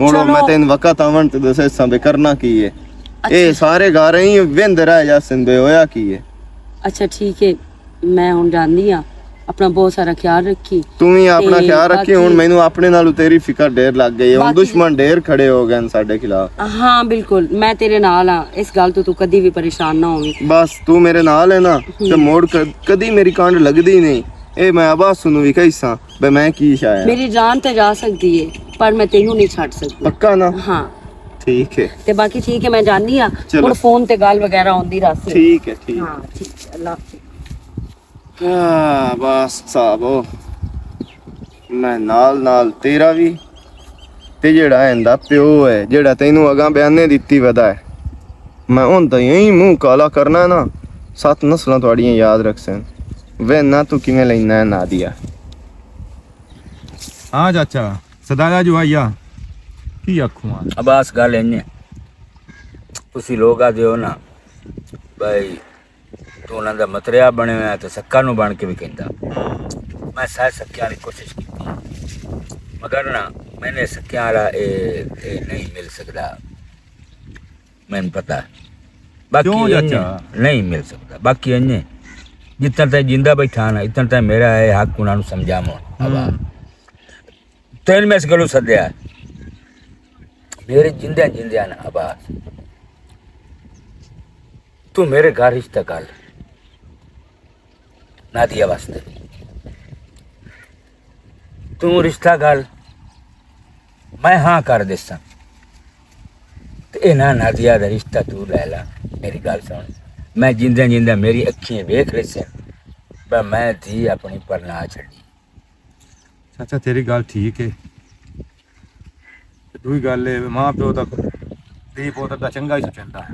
ਮੋੜੋ ਮੈਂ ਤੈਨੂੰ ਵਕਤ ਆਵਣ ਤੇ ਦੱਸੇ ਸਾਂ ਕਰਨਾ ਕੀ ਹੈ। ਇਹ ਸਾਰੇ ਘਰ ਹੀ ਵਿੰਦ ਰਹਿ ਜਾ ਸਿੰਦੇ ਹੋਇਆ ਕੀ ਹੈ। ਅੱਛਾ ਠੀਕ ਹੈ, ਮੈਂ ਹੁਣ ਜਾਂਦੀ ਆ। ਆਪਣਾ ਬਹੁਤ ਸਾਰਾ ਖਿਆਲ ਰੱਖੀ। ਤੂੰ ਵੀ ਆਪਣਾ ਤੇ ਖਿਆਲ ਰੱਖੀ। ਹੁਣ ਬਾਕੀ- ਮੈਨੂੰ ਆਪਣੇ ਨਾਲੋਂ ਤੇਰੀ ਫਿਕਰ ਢੇਰ ਲੱਗ ਗਈ ਹੈ। ਹੁਣ ਬਾਕੀ- ਦੁਸ਼ਮਣ ਢੇਰ ਖੜੇ ਹੋ ਗਏ ਨੇ ਸਾਡੇ ਖਿਲਾਫ। ਹਾਂ ਬਿਲਕੁਲ ਮੈਂ ਤੇਰੇ ਨਾਲ ਆ। ਇਸ ਗੱਲ ਤੋਂ ਤੂੰ ਕਦੀ ਵੀ ਪਰੇਸ਼ਾਨ ਨਾ ਹੋਵੀਂ। ਬਸ ਤੂੰ ਮੇਰੇ ਨਾਲ ਹੈ ਨਾ ਤੇ ਮੋੜ ਕਦੀ ਮੇਰੀ ਕਾਂਡ ਲੱਗਦੀ ਨਹੀਂ। ਇਹ ਮੈਂ ਆਵਾਜ਼ ਨੂੰ ਵੀ ਕਹੀ ਸਾਂ ਬਈ ਮੈਂ ਕੀ ਸ਼ਾਇਆ ਮੇਰੀ ਜਾਨ ਤੇ ਜਾ ਸਕਦੀ ਏ ਪਰ ਮੈਂ ਤੈਨੂੰ ਨਹੀਂ ਛੱਡ ਸਕਦੀ। ਪੱਕਾ ਨਾ? ਹਾਂ ਠੀਕ ਹੈ ਤੇ ਬਾਕੀ ਠੀਕ ਹੈ, ਮੈਂ ਜਾਣੀ ਆ। ਚਲੋ। ਹੁਣ ਫੋਨ ਤੇ ਗੱਲ ਵਗੈਰਾ ਆਉਂਦੀ ਰਹੀ। ਠੀਕ ਹੈ ਠੀਕ ਹਾਂ ਠੀਕ ਹੈ, ਅੱਲਾਹ ਹਾਫਿਜ਼। ਹਾਂ ਬਸ ਸਾਬੋ ਮੈਂ ਨਾਲ ਤੇਰਾ ਵੀ ਤੇ ਜਿਹੜਾ ਇਹਦਾ ਪਿਓ ਹੈ ਜਿਹੜਾ ਤੈਨੂੰ ਅਗਾਂ ਬਿਆਨੇ ਦਿੱਤੀ ਵਦਾ ਹੈ ਮੈਂ ਹੁੰਦਾ ਹੀ ਮੂੰਹ ਕਾਲਾ ਕਰਨਾ ਨਾ 7 ਨਸਲਾਂ ਤੁਹਾਡੀਆਂ ਯਾਦ ਰੱਖ ਸਨ ਵੇ ਨਾ ਤੂੰ ਕਿਵੇਂ ਲੈਣਾ ਹੈ ਨਾਦੀਆ। ਹਾਂ ਚਾਚਾ ਸਦਾਇਆ ਜੋ ਆਇਆ ਕੀ ਆਖੂਆਂ। ਅਬਾਸ ਗੱਲ ਇੰਨੇ ਤੁਸੀਂ ਲੋਕ ਆਦੇ ਹੋ ਨਾ ਬਈ ਤੂੰ ਉਹਨਾਂ ਦਾ ਮਤਰਿਆ ਬਣਿਆ ਹੋਇਆ ਤੇ ਸੱਕਾ ਨੂੰ ਬਣ ਕੇ ਵੀ ਕਹਿੰਦਾ। ਮੈਂ ਸਾਰੇ ਸੱਕਿਆਂ ਦੀ ਕੋਸ਼ਿਸ਼ ਕੀਤੀ ਮਗਰ ਨਾ ਮੈਨੇ ਸੱਕਿਆਂ ਵਾਲਾ ਇਹ ਨਹੀਂ ਮਿਲ ਸਕਦਾ। ਮੈਨੂੰ ਪਤਾ ਬਾਕੀ ਕਿਉਂ ਇੰਨੇ ਚਾਚਾ? ਨਹੀਂ ਮਿਲ ਸਕਦਾ। ਬਾਕੀ ਇੰਨੇ ਜਿੱਤਨ ਤੱਕ ਜਿੰਦਾ ਬੈਠਾ ਨਾ ਇਤਨ ਤੱਕ ਮੇਰਾ ਹੈ ਹੱਕ ਉਹਨਾਂ ਨੂੰ ਸਮਝਾਵਾਂ। ਅਬਾ ਤੈਨੂੰ ਮੈਂ ਇਸ ਗੱਲੋਂ ਸੱਦਿਆ ਮੇਰੇ ਜਿੰਦਿਆਂ ਨਾ ਅਬਾ ਤੂੰ ਮੇਰੇ ਘਰ ਰਿਸ਼ਤਾ ਕਰ ਨਾਦੀਆ ਵਾਸਤੇ। ਤੂੰ ਰਿਸ਼ਤਾ ਕਰ ਮੈਂ ਹਾਂ ਕਰ ਦੇਸਾਂ ਤੇ ਇਹ ਨਾ ਨਾਦੀਆ ਦਾ ਰਿਸ਼ਤਾ ਤੂੰ ਲੈ ਲਾ। ਮੇਰੀ ਗੱਲ ਸੁਣ ਮੈਂ ਜਿੰਦਿਆਂ ਮੇਰੀ ਅੱਖੀਆਂ ਵੇਖ ਰਹੀ ਸੀ ਪਰ ਮੈਂ ਧੀ ਆਪਣੀ ਪਰ ਨਾ ਛੱਡੀ। ਚਾਚਾ ਤੇਰੀ ਗੱਲ ਠੀਕ ਹੈ। ਦੂਈ ਗੱਲ ਹੈ ਮਾਂ ਪਿਓ ਦਾ ਧੀ ਪੁੱਤ ਦਾ ਚੰਗਾ ਹੀ ਸੋਚਦਾ।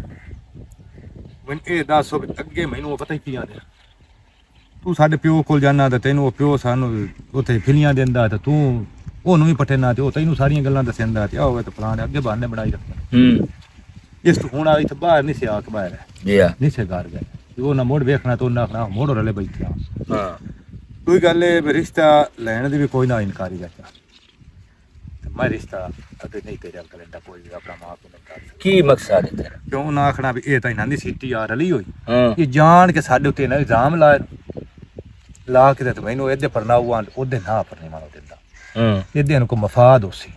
ਮੈਨੂੰ ਇਹ ਦੱਸੋ ਵੀ ਅੱਗੇ ਮੈਨੂੰ ਪਤਾ ਹੀ ਕੀ ਆਂਦੇ ਤੂੰ ਸਾਡੇ ਪਿਓ ਕੋਲ ਜਾਣਾ ਤੇ ਤੈਨੂੰ ਉਹ ਪਿਓ ਸਾਨੂੰ ਉੱਥੇ ਫਿਲੀਆਂ ਦਿੰਦਾ ਤੇ ਤੂੰ ਉਹਨੂੰ ਵੀ ਪੱਠੇ ਨਾ ਤੇ ਉਹ ਤੈਨੂੰ ਸਾਰੀਆਂ ਗੱਲਾਂ ਦੱਸਦਾ ਤੇ ਆਵੇ ਤੇ ਫਲਾਣੇ ਅੱਗੇ ਬਹਾਨੇ ਬਣਾਈ ਰੱਖਦਾ। ਇਸ ਤੋਂ ਹੁਣ ਆ ਇੱਥੇ ਬਾਹਰ ਨਹੀਂ ਸੀ ਆ ਕੇ ਬਾਹਰ ਜੀ ਆ ਨਹੀਂ ਸੀ ਘਰ ਗਏ ਉਹ ਨਾ ਮੋੜ ਵੇਖਣਾ ਤੂੰ ਨਾ ਆਖਣਾ ਮੋੜ ਰਲੇ ਬੈਠੇ ਆ ਹਾਂ ਕੋਈ ਗੱਲ ਹੈ ਵੀ ਰਿਸ਼ਤਾ ਲੈਣ ਦੀ ਵੀ ਕੋਈ ਨਾ ਇਨਕਾਰੀ ਚਾਚਾ ਤੇ ਮੈਂ ਰਿਸ਼ਤਾ ਅੱਗੇ ਨਹੀਂ ਤੇਰੇ ਨਾਲ ਲੈਂਦਾ ਕੋਈ ਵੀ ਆਪਣਾ ਮਾਂ ਪਿਓ ਨਾਲ ਕਰ ਕੀ ਮਕਸਦ ਹੈ ਤੇਰਾ ਕਿਉਂ ਨਾ ਆਖਣਾ ਵੀ ਇਹ ਤਾਂ ਇਹਨਾਂ ਦੀ ਸਿੱਟੀ ਆ ਰਲੀ ਹੋਈ ਹਾਂ ਇਹ ਜਾਣ ਕੇ ਸਾਡੇ ਉੱਤੇ ਨਾ ਇਲਜ਼ਾਮ ਲਾ ਕੇ ਤੇ ਮੈਨੂੰ ਇਹਦੇ ਪਰ ਨਾ ਉਹਦੇ ਨਾ ਪਰ ਨਹੀਂ ਮਾਰੋ ਦਿੰਦਾ ਹਾਂ ਇਹਦੇ ਨੂੰ ਕੋ ਮਫਾਦ ਹੋਸੀ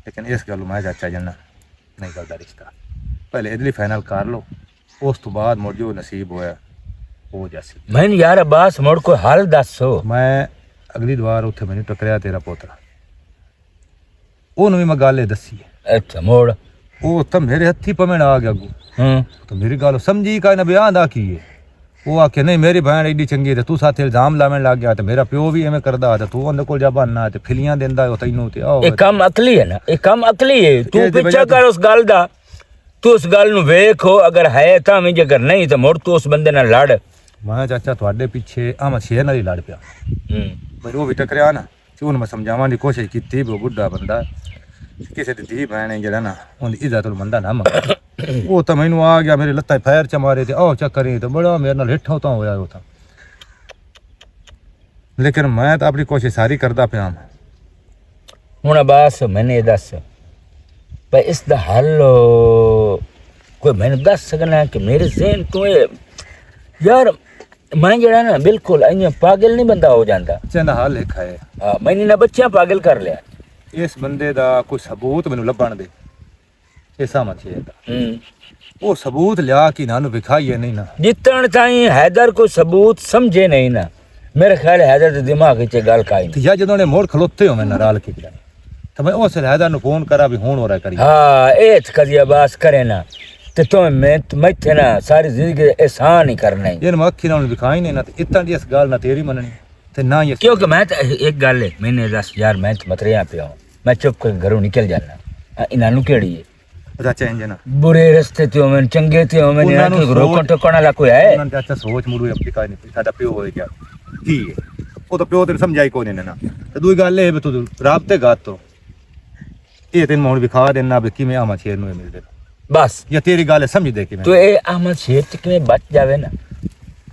ਲੇਕਿਨ ਇਸ ਗੱਲ ਮੈਂ ਚਾਚਾ ਜੰਨਾ ਨਹੀਂ ਕਰਦਾ ਰਿਸ਼ਤਾ ਪਹਿਲੇ ਇਹਦੇ ਲਈ ਫਾਈਨਲ ਕਰ ਲਓ ਉਸ ਤੋਂ ਬਾਅਦ ਮੁੜ ਜੋ ਨਸੀਬ ਹੋਇਆ ਹੋ ਜਾਸੀ ਮੈਨੂੰ ਯਾਰ ਅਬਾਸ ਮੋੜ ਕੋਈ ਹੱਲ ਦੱਸੋ ਮੈਂ ਅਗਲੀ ਵਾਰ ਉੱਥੇ ਮੈਨੂੰ ਟਕਰਿਆ ਤੇਰਾ ਪੋਤਰਾ ਉਹਨੂੰ ਵੀ ਮੈਂ ਗੱਲ ਇਹ ਦੱਸੀ ਹੈ ਅੱਛਾ ਮੋੜ ਉਹ ਤਾਂ ਮੇਰੇ ਹੱਥੀ ਪਮਣ ਆ ਗਿਆ ਅੱਗੋਂ ਹਾਂ ਤਾਂ ਮੇਰੀ ਗੱਲ ਸਮਝੀ ਕਾ ਨਾ ਬਿਆਨ ਦਾ ਕੀ ਹੈ ਉਹ ਆਖੇ ਨਹੀਂ ਮੇਰੀ ਭੈਣ ਐਡੀ ਚੰਗੀ ਤੇ ਤੂੰ ਸਾਥੇ ਇਲਜ਼ਾਮ ਲਾਵਣ ਲੱਗ ਗਿਆ ਤੇ ਮੇਰਾ ਪਿਓ ਵੀ ਐਵੇਂ ਕਰਦਾ ਤੇ ਤੂੰ ਉਹਦੇ ਕੋਲ ਜਾ ਬਹਾਨਾ ਤੇ ਫਿਲੀਆਂ ਦਿੰਦਾ ਉਹ ਤੈਨੂੰ ਤੇ ਆਹ ਇਹ ਕੰਮ ਅਕਲੀ ਹੈ ਨਾ ਇਹ ਕੰਮ ਅਕਲੀ ਹੈ ਤੂੰ ਇਹਦੀ ਪਿੱਛਾ ਵਜ੍ਹਾ ਕਰ ਉਸ ਗੱਲ ਦਾ ਤੂੰ ਉਸ ਗੱਲ ਨੂੰ ਵੇਖੋ ਅਗਰ ਹੈ ਤਾਂ ਵੀ ਜੇਕਰ ਨਹੀਂ ਤਾਂ ਮੁੜ ਤੂੰ ਉਸ ਬੰਦੇ ਨਾਲ ਲੜ ਮੈਂ ਚਾਚਾ ਤੁਹਾਡੇ ਪਿੱਛੇ ਆਮਦ ਸ਼ੇਰ ਨਾਲ ਹੀ ਲੜ ਪਿਆ ਹੂੰ ਪਰ ਉਹ ਵੀ ਟਕਰਿਆ ਨਾ ਤੇ ਉਹਨੂੰ ਮੈਂ ਸਮਝਾਉਣ ਦੀ ਕੋਸ਼ਿਸ਼ ਕੀਤੀ ਵੀ ਉਹ ਬੁੱਢਾ ਬੰਦਾ ਕਿਸੇ ਦੀ ਧੀ ਭੈਣ ਹੈ ਜਿਹੜਾ ਨਾ ਉਹਦੀ ਇੱਜ਼ਤ ਨੂੰ ਮੰਦਾ ਨਾ ਮੰਗ ਉਹ ਤਾਂ ਮੈਨੂੰ ਆ ਗਿਆ ਮੇਰੇ ਲੱਤਾਂ ਫੈਰ ਚ ਮਾਰੇ ਤੇ ਆਹ ਚੱਕਰੀ ਤੇ ਬੜਾ ਮੇਰੇ ਨਾਲ ਹੇਠਾਂ ਤਾਂ ਹੋਇਆ ਉਹ ਤਾਂ ਲੇਕਿਨ ਮੈਂ ਤਾਂ ਆਪਣੀ ਕੋਸ਼ਿਸ਼ ਸਾਰੀ ਕਰਦਾ ਪਿਆ ਹਾਂ ਹੁਣ ਅਬਾਸ ਮੈਨੇ ਇਹ ਦੱਸ ਪਰ ਇਸ ਦਾ ਹੱਲ ਕੋਈ ਮੈਨੂੰ ਦੱਸ ਸਕਣਾ ਕਿ ਮੇਰੇ ਜ਼ਿਹਨ ਤੋਂ ਇਹ ਯਾਰ ਮੈਂ ਜਿਹੜਾ ਨਾ ਬਿਲਕੁਲ ਇੰਨਾ ਪਾਗਲ ਨਹੀਂ ਬੰਦਾ ਹੋ ਜਾਂਦਾ ਚੰਦਾ ਹਾਲ ਲਿਖਾ ਹੈ ਹਾਂ ਮੈਨੇ ਨਾ ਬੱਚਿਆਂ ਪਾਗਲ ਕਰ ਲਿਆ ਇਸ ਬੰਦੇ ਦਾ ਕੋਈ ਸਬੂਤ ਮੈਨੂੰ ਲੱਭਣ ਦੇ ਇਹ ਸਮਝ ਦਾ ਹੂੰ ਉਹ ਸਬੂਤ ਲਿਆ ਕਿ ਇਹਨਾਂ ਨੂੰ ਵਿਖਾਈਏ ਨਹੀਂ ਨਾ ਜਿੱਤਣ ਤਾਈਂ ਹੈਦਰ ਕੋਈ ਸਬੂਤ ਸਮਝੇ ਨਹੀਂ ਨਾ ਮੇਰੇ ਖਿਆਲ ਹੈਦਰ ਦੇ ਦਿਮਾਗ ਵਿੱਚ ਇਹ ਗੱਲ ਕਾਈ ਤੇ ਨਹੀਂ ਜਾਂ ਜਦੋਂ ਨੇ ਮੋੜ ਖਲੋਤੇ ਹੋ ਮੈਂ ਰਲ ਕੇ ਗਿਆ ਤਾਂ ਮੈਂ ਉਸ ਹੈਦਰ ਨੂੰ ਫੋਨ ਕਰਾਂ ਵੀ ਹੁਣ ਹੋ ਰਿਹਾ ਕਰੀ ਹਾਂ ਇਹ ਕਦੀ ਆਵਾਜ਼ ਕਰੇ ਨਾ ਤੇ ਤੂੰ ਮੈਥੇ ਨਾ ਸਾਰੀ ਜ਼ਿੰਦਗੀ ਇਹਸਾਨ ਹੀ ਕਰਨਾ ਹੀ ਜੇ ਮੈਂ ਅੱਖੀ ਨਾਲ ਵਿਖਾਈ ਨਹੀਂ ਨਾ ਤੇ ਇਤਾਂ ਦੀ ਇਸ ਗੱਲ ਨਾ ਤੇਰੀ ਮੰਨਣੀ ਤੇ ਨਾ ਹੀ ਕਿਉਂਕਿ ਮੈਂ ਤਾਂ ਇੱਕ ਗੱਲ ਹੈ ਮੈਨੇ ਦੱਸ ਯਾਰ ਮੈਂ ਤਾਂ ਮਤਰਿਆ ਪਿਆ ਹੂੰ ਮੈਂ ਚੁੱਪ ਕਰ ਘਰੋਂ ਨਿਕਲ ਜਾਣਾ ਇਹਨਾਂ ਨੂੰ ਕਿਹੜੀ ਹੈ ਚਾਚਾ ਇੰਜ ਨਾ ਬੁਰੇ ਰਸਤੇ ਤੇ ਹੋਵੇਂ ਚੰਗੇ ਤੇ ਹੋਵੇਂ ਉਹਨਾਂ ਇਹਨਾਂ ਨੂੰ ਨੂੰ ਰੋਕਣ ਟੋਕਣ ਵਾਲਾ ਕੋਈ ਹੈ ਉਹਨਾਂ ਨੇ ਚਾਚਾ ਸੋਚ ਮੁੜੂ ਆਪਣੀ ਕਾਈ ਨਹੀਂ ਸਾਡਾ ਪਿਓ ਹੋਏ ਗਿਆ ਕੀ ਹੈ ਉਹ ਤਾਂ ਪਿਓ ਤੈਨੂੰ ਸਮਝਾਈ ਕੋਈ ਨਹੀਂ ਨਾ ਤੇ ਦੂਜੀ ਗੱਲ ਇਹ ਵੀ ਤੂੰ ਰਾਬਤੇ ਗਾਤ ਤੋਂ ਇਹ ਤੈਨੂੰ ਹੁਣ ਵਿਖਾ ਦੇਣਾ ਵੀ ਕਿਵੇਂ ਆਵਾਂ ਸ਼ੇਰ ਨੂੰ ਇਹ ਮਿਲਦੇ ਬਸ ਜਾਂ ਤੇਰੀ ਗੱਲ ਸਮਝਦੇ ਕਿਵੇਂ ਤੋ ਇਹ ਅਹਿਮਦ ਸ਼ੇਰ ਤੇ ਕਿਵੇਂ ਬਚ ਜਾਵੇ ਨਾ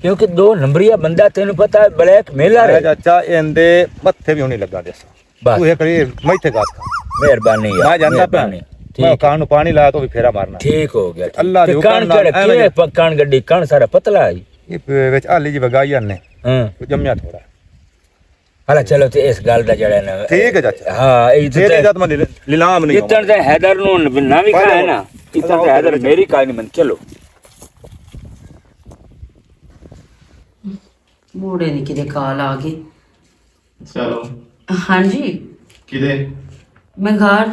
ਕਿਉਂਕਿ ਦੋ ਨੰਬਰੀਆ ਬੰਦਾ ਤੈਨੂੰ ਪਤਾ ਹੈ ਬਲੈਕ ਮੇਲਰ ਹੈ ਚਾਚਾ ਇਹਦੇ ਮੱਥੇ ਵੀ ਹੁਣੀ ਲੱਗਾ ਦੇਸ ਬਸ ਤੂੰ ਇਹ ਕਰੀ ਮੈਥੇ ਗਾਤ ਮਿਹਰਬਾਨੀ ਯਾਰ ਮੈਂ ਜਾਂਦਾ ਪਿਆ ਮਿਹਰਬਾਨੀ। ਮੈਂ ਠੀਕ ਕਾਨ ਨੂੰ ਪਾਣੀ ਲਾਇਆ ਤਾਂ ਵੀ ਫੇਰਾ ਮਾਰਨਾ ਠੀਕ ਹੋ ਗਿਆ ਅੱਲਾ ਦੇ ਤੇ ਹੁਕਮ ਕਣ ਨਾਲ ਕਿਹੜਾ ਐਵੇਂ ਕਿਵੇਂ ਪੱਕਣ ਗੱਡੀ ਕਣ ਸਾਰਾ ਪਤਲਾ ਹੈ ਇਹ ਵਿੱਚ ਆਲੀ ਜੀ ਵਗਾਈ ਨੇ ਹਾਂ ਜੰਮਿਆ ਥੋੜਾ ਹਲਾ ਚਲੋ ਤੇ ਇਸ ਗੱਲ ਦਾ ਜਿਹੜਾ ਨਾ ਠੀਕ ਹੈ ਚਾਚਾ ਹਾਂ ਇਹ ਤੇਰੀ ਤੇ ਜਦ ਮੈਂ ਲਿਲਾਮ ਨਹੀਂ ਜਿੱਤਣ ਤੇ ਹੈਦਰ ਨੂੰ ਨਾ ਵੀ ਖਾਏ ਨਾ ਜਿੱਤਣ ਤੇ ਹੈਦਰ ਮੇਰੀ ਕਾਈ ਨਹੀਂ ਮੰਨ ਚਲੋ ਬੂੜੇ ਨਹੀਂ ਕਿਤੇ ਕਾਲ ਆ ਗਈ ਚਲੋ ਹਾਂਜੀ ਕਿਦੇ ਮੈਂ ਘਰ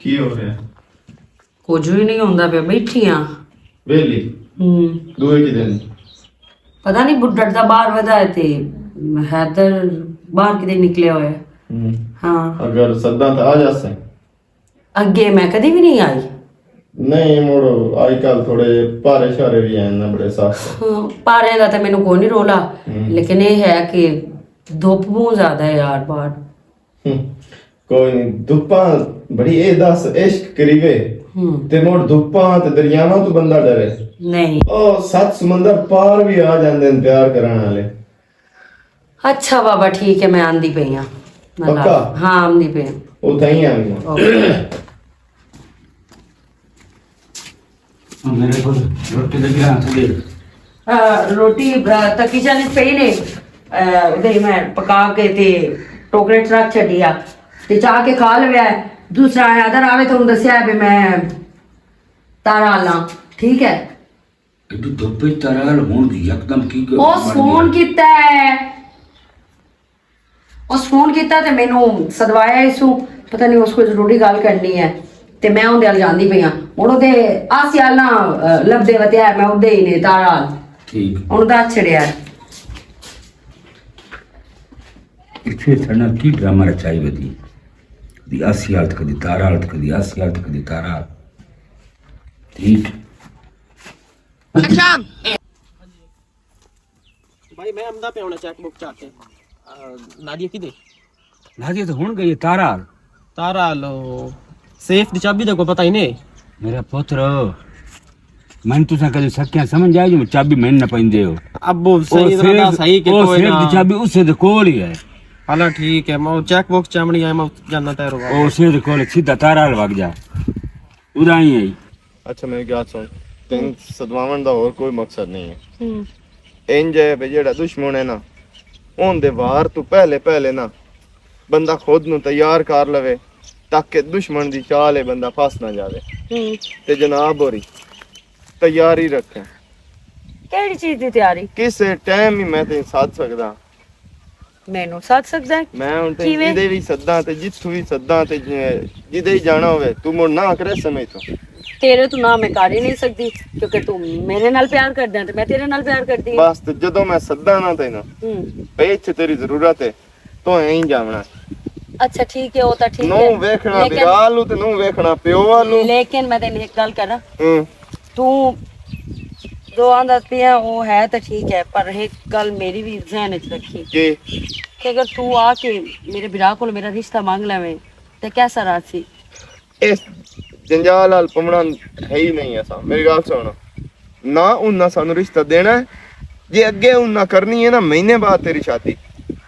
ਕੀ ਹੋ ਰਿਹਾ ਕੁਝ ਵੀ ਨਹੀਂ ਹੁੰਦਾ ਪਿਆ ਬੈਠੀ ਆ ਵੇਲੀ ਦੂਏ ਕਿਦੇ ਨੇ ਪਤਾ ਨਹੀਂ ਬੁੱਢੜ ਦਾ ਬਾਹਰ ਵਧਾ ਤੇ ਹੈਦਰ ਬਾਹਰ ਕਿਤੇ ਨਿਕਲਿਆ ਹੋਇਆ ਹਾਂ ਅਗਰ ਸੱਦਾ ਤਾਂ ਆ ਜਾਸੇ ਅੱਗੇ ਮੈਂ ਕਦੀ ਵੀ ਨਹੀਂ ਆਈ ਨਹੀਂ ਮੋੜੋ ਅੱਜ ਕੱਲ ਥੋੜੇ ਭਾਰੇ ਸ਼ਾਰੇ ਵੀ ਆਏ ਨਾ ਬੜੇ ਸਾਫ ਹਾਂ ਪਾਰਿਆਂ ਦਾ ਤਾਂ ਮੈਨੂੰ ਕੋਈ ਨਹੀਂ ਰੋਲਾ ਲੇਕਿਨ ਇਹ ਹੈ ਕਿ ਧੁੱਪ ਬਹੁਤ ਜ਼ਿਆਦਾ ਹੈ ਯਾਰ ਬਾਹਰ ਕੋਈ ਨਹੀਂ ਧੁੱਪਾਂ ਬੜੀ ਇਹ ਦੱਸ ਇਸ਼ਕ ਕਰੀਵੇ ਤੇ ਮੋੜ ਧੁੱਪਾਂ ਤੇ ਦਰਿਆਵਾਂ ਤੋਂ ਬੰਦਾ ਡਰੇ ਨਹੀਂ ਉਹ ਸੱਤ ਸਮੁੰਦਰ ਪਾਰ ਵੀ ਆ ਜਾਂਦੇ ਨੇ ਪਿਆਰ ਕਰਨ ਵਾਲੇ ਅੱਛਾ ਬਾਬਾ ਠੀਕ ਹੈ ਮੈਂ ਆਂਦੀ ਪਈ ਆ ਪੱਕਾ? ਹਾਂ ਆਂਦੀ ਪਈ ਉਹ ਤਾਂ ਹੀ ਆ ਗਈਆਂ ਮੇਰੇ ਕੋਲ ਰੋਟੀ ਦੇ ਗਿਆ ਤੇ ਰੋਟੀ ਤਾਂ ਕਿਚਨ ਵਿੱਚ ਪਈ ਨੇ ਉਹਦੇ ਮੈਂ ਪਕਾ ਕੇ ਤੇ ਟੋਕਰੇ ਚ ਰੱਖ ਛੱਡੀ ਆ ਤੇ ਚਾਹ ਕੇ ਖਾ ਲਵਿਆ ਦੂਸਰਾ ਹੈਦਰ ਆਵੇ ਤੁਹਾਨੂੰ ਦੱਸਿਆ ਵੀ ਮੈਂ ਤਾਰਾ ਲਾਂ ਠੀਕ ਹੈ ਇਹ ਦੁੱਪੇ ਤਰਲ ਹੋਣ ਦੀ ਇੱਕਦਮ ਕੀ ਉਸ ਫੋਨ ਕੀਤਾ ਹੈ ਉਸ ਫੋਨ ਕੀਤਾ ਤੇ ਮੈਨੂੰ ਸਦਵਾਇਆ ਇਸੂ ਪਤਾ ਨਹੀਂ ਉਸ ਕੋਈ ਜ਼ਰੂਰੀ ਗੱਲ ਕਰਨੀ ਹੈ ਤੇ ਮੈਂ ਉਹਦੇ ਨਾਲ ਜਾਂਦੀ ਪਈ ਆ ਹੁਣ ਉਹਦੇ ਆਸਿਆਲਾਂ ਲੱਭਦੇ ਵਤਿਆ ਮੈਂ ਉਹਦੇ ਹੀ ਨੇ ਤਾਰਾ ਠੀਕ ਉਹਨੂੰ ਦਾ ਛੜਿਆ ਇੱਥੇ ਥਣਾ ਕੀ ਡਰਾਮਾ ਰਚਾਈ ਵਧੀ ਦੀ ਆਸੀ ਹਾਲਤ ਕਦੀ ਤਾਰਾ ਹਾਲਤ ਕਦੀ ਆਸੀ ਹਾਲਤ ਕਦੀ ਤਾਰਾ ਹਾਲਤ। ਠੀਕ भाई मैं अमदा पे होना चेक बुक चाहते नादिया की दे ਨਾਦੀ ਤਾਂ ਹੁਣ ਗਈ ਤਾਰਾ ਹਾਲ। तारा लो सेफ दी चाबी देखो पता ही नहीं ਮੇਰਾ ਪੁੱਤਰ मन तुसा कदे सकिया समझ आए जो चाबी मैंने न पैंदे हो अब्बू सही ओ तरह सही के ओ कोई सेठ ना दी चाबी उसे दे कोल ही है हां ठीक है मैं चेक बॉक्स चामड़ी आया मैं जानना तैयार होगा ओ सेठ कोल सीधा तारा लग जा उदाई है ਅੱਛਾ ਮੇਰੀ ਗੱਲ ਸੁਣ ਤੈਨੂੰ ਸਦਵਾਉਣ ਦਾ ਹੋਰ ਕੋਈ ਮਕਸਦ ਨਹੀਂ ਹੈ ਇੰਜ ਹੈ ਵੀ ਜਿਹੜਾ ਦੁਸ਼ਮਣ ਹੈ ਨਾ ਉਹਦੇ ਵਾਰ ਤੋਂ ਪਹਿਲੇ ਨਾ ਬੰਦਾ ਖੁਦ ਨੂੰ ਤਿਆਰ ਕਰ ਲਵੇ ਤਾਂ ਕਿ ਦੁਸ਼ਮਣ ਦੀ ਚਾਲ ਹੈ ਬੰਦਾ ਫਸ ਨਾ ਜਾਵੇ ਤੇ ਜਨਾਬ ਹੋਰੀ ਤਿਆਰੀ ਰੱਖੇ ਕਿਹੜੀ ਚੀਜ਼ ਦੀ ਤਿਆਰੀ ਕਿਸੇ ਟਾਈਮ ਹੀ ਮੈਂ ਤੈਨੂੰ ਸਾਧ ਸਕਦਾ ਮੈਨੂੰ ਸੱਦ ਸਕਦਾ ਹੈ? ਮੈਂ ਹੁਣ ਤੈਨੂੰ ਕਿਵੇਂ? ਜਿਹਦੇ ਵੀ ਸੱਦਾਂ ਤੇ ਜਿੱਥੋਂ ਵੀ ਸੱਦਾਂ ਤੇ ਜਿਹਦੇ ਹੀ ਜਾਣਾ ਹੋਵੇ ਤੂੰ ਮੁੜ ਨਾ ਕਰੇ ਸਮੇਂ ਤੋਂ ਤੇਰੇ ਤੋਂ ਨਾ ਮੈਂ ਕਰ ਹੀ ਨਹੀਂ ਸਕਦੀ ਕਿਉਂਕਿ ਤੂੰ ਮੇਰੇ ਨਾਲ ਪਿਆਰ ਕਰਦਾ ਤੇ ਮੈਂ ਤੇਰੇ ਨਾਲ ਪਿਆਰ ਕਰਦੀ ਹਾਂ ਬਸ ਤੇ ਜਦੋਂ ਮੈਂ ਸੱਦਾਂ ਨਾ ਤੈਨੂੰ ਭਈ ਇੱਥੇ ਤੇਰੀ ਜ਼ਰੂਰਤ ਹੈ ਤੂੰ ਐਂ ਹੀ ਜਾਵਣਾ ਅੱਛਾ ਠੀਕ ਹੈ ਉਹ ਤਾਂ ਠੀਕ ਹੈ ਨੂੰ ਵੇਖਣਾ ਲੇਕਿਨ- ਬਿਰਾਲ ਨੂੰ ਤੇ ਨੂੰ ਵੇਖਣਾ ਪਿਓ ਵਾਲੂ ਲੇਕਿਨ ਮੈਂ ਤੈਨੂੰ ਇੱਕ ਗੱਲ ਕਰਾਂ ਹੂੰ ਤੂੰ ਜੋ ਆਂਦਾ ਪਿਆ ਉਹ ਹੈ ਤਾਂ ਠੀਕ ਹੈ ਪਰ ਇੱਕ ਗੱਲ ਮੇਰੀ ਵੀ ਜ਼ਿਹਨ ਵਿੱਚ ਰੱਖੀ ਕਿ ਕਿ ਅਗਰ ਤੂੰ ਆ ਕੇ ਮੇਰੇ ਵਿਰਾਹ ਕੋਲ ਮੇਰਾ ਰਿਸ਼ਤਾ ਮੰਗ ਲਵੇਂ ਤੇ ਕੈਸਾ ਰਾਤ ਸੀ ਇਸ ਜੰਜਾਲ ਵਾਲ ਪਮਣਾ ਹੈ ਹੀ ਨਹੀਂ ਐਸਾ ਮੇਰੀ ਗੱਲ ਸੁਣ ਨਾ ਉਹਨਾਂ ਸਾਨੂੰ ਰਿਸ਼ਤਾ ਦੇਣਾ ਹੈ। ਜੇ ਅੱਗੇ ਉਹਨਾਂ ਕਰਨੀ ਹੈ ਨਾ ਮਹੀਨੇ ਬਾਅਦ ਤੇਰੀ ਸ਼ਾਦੀ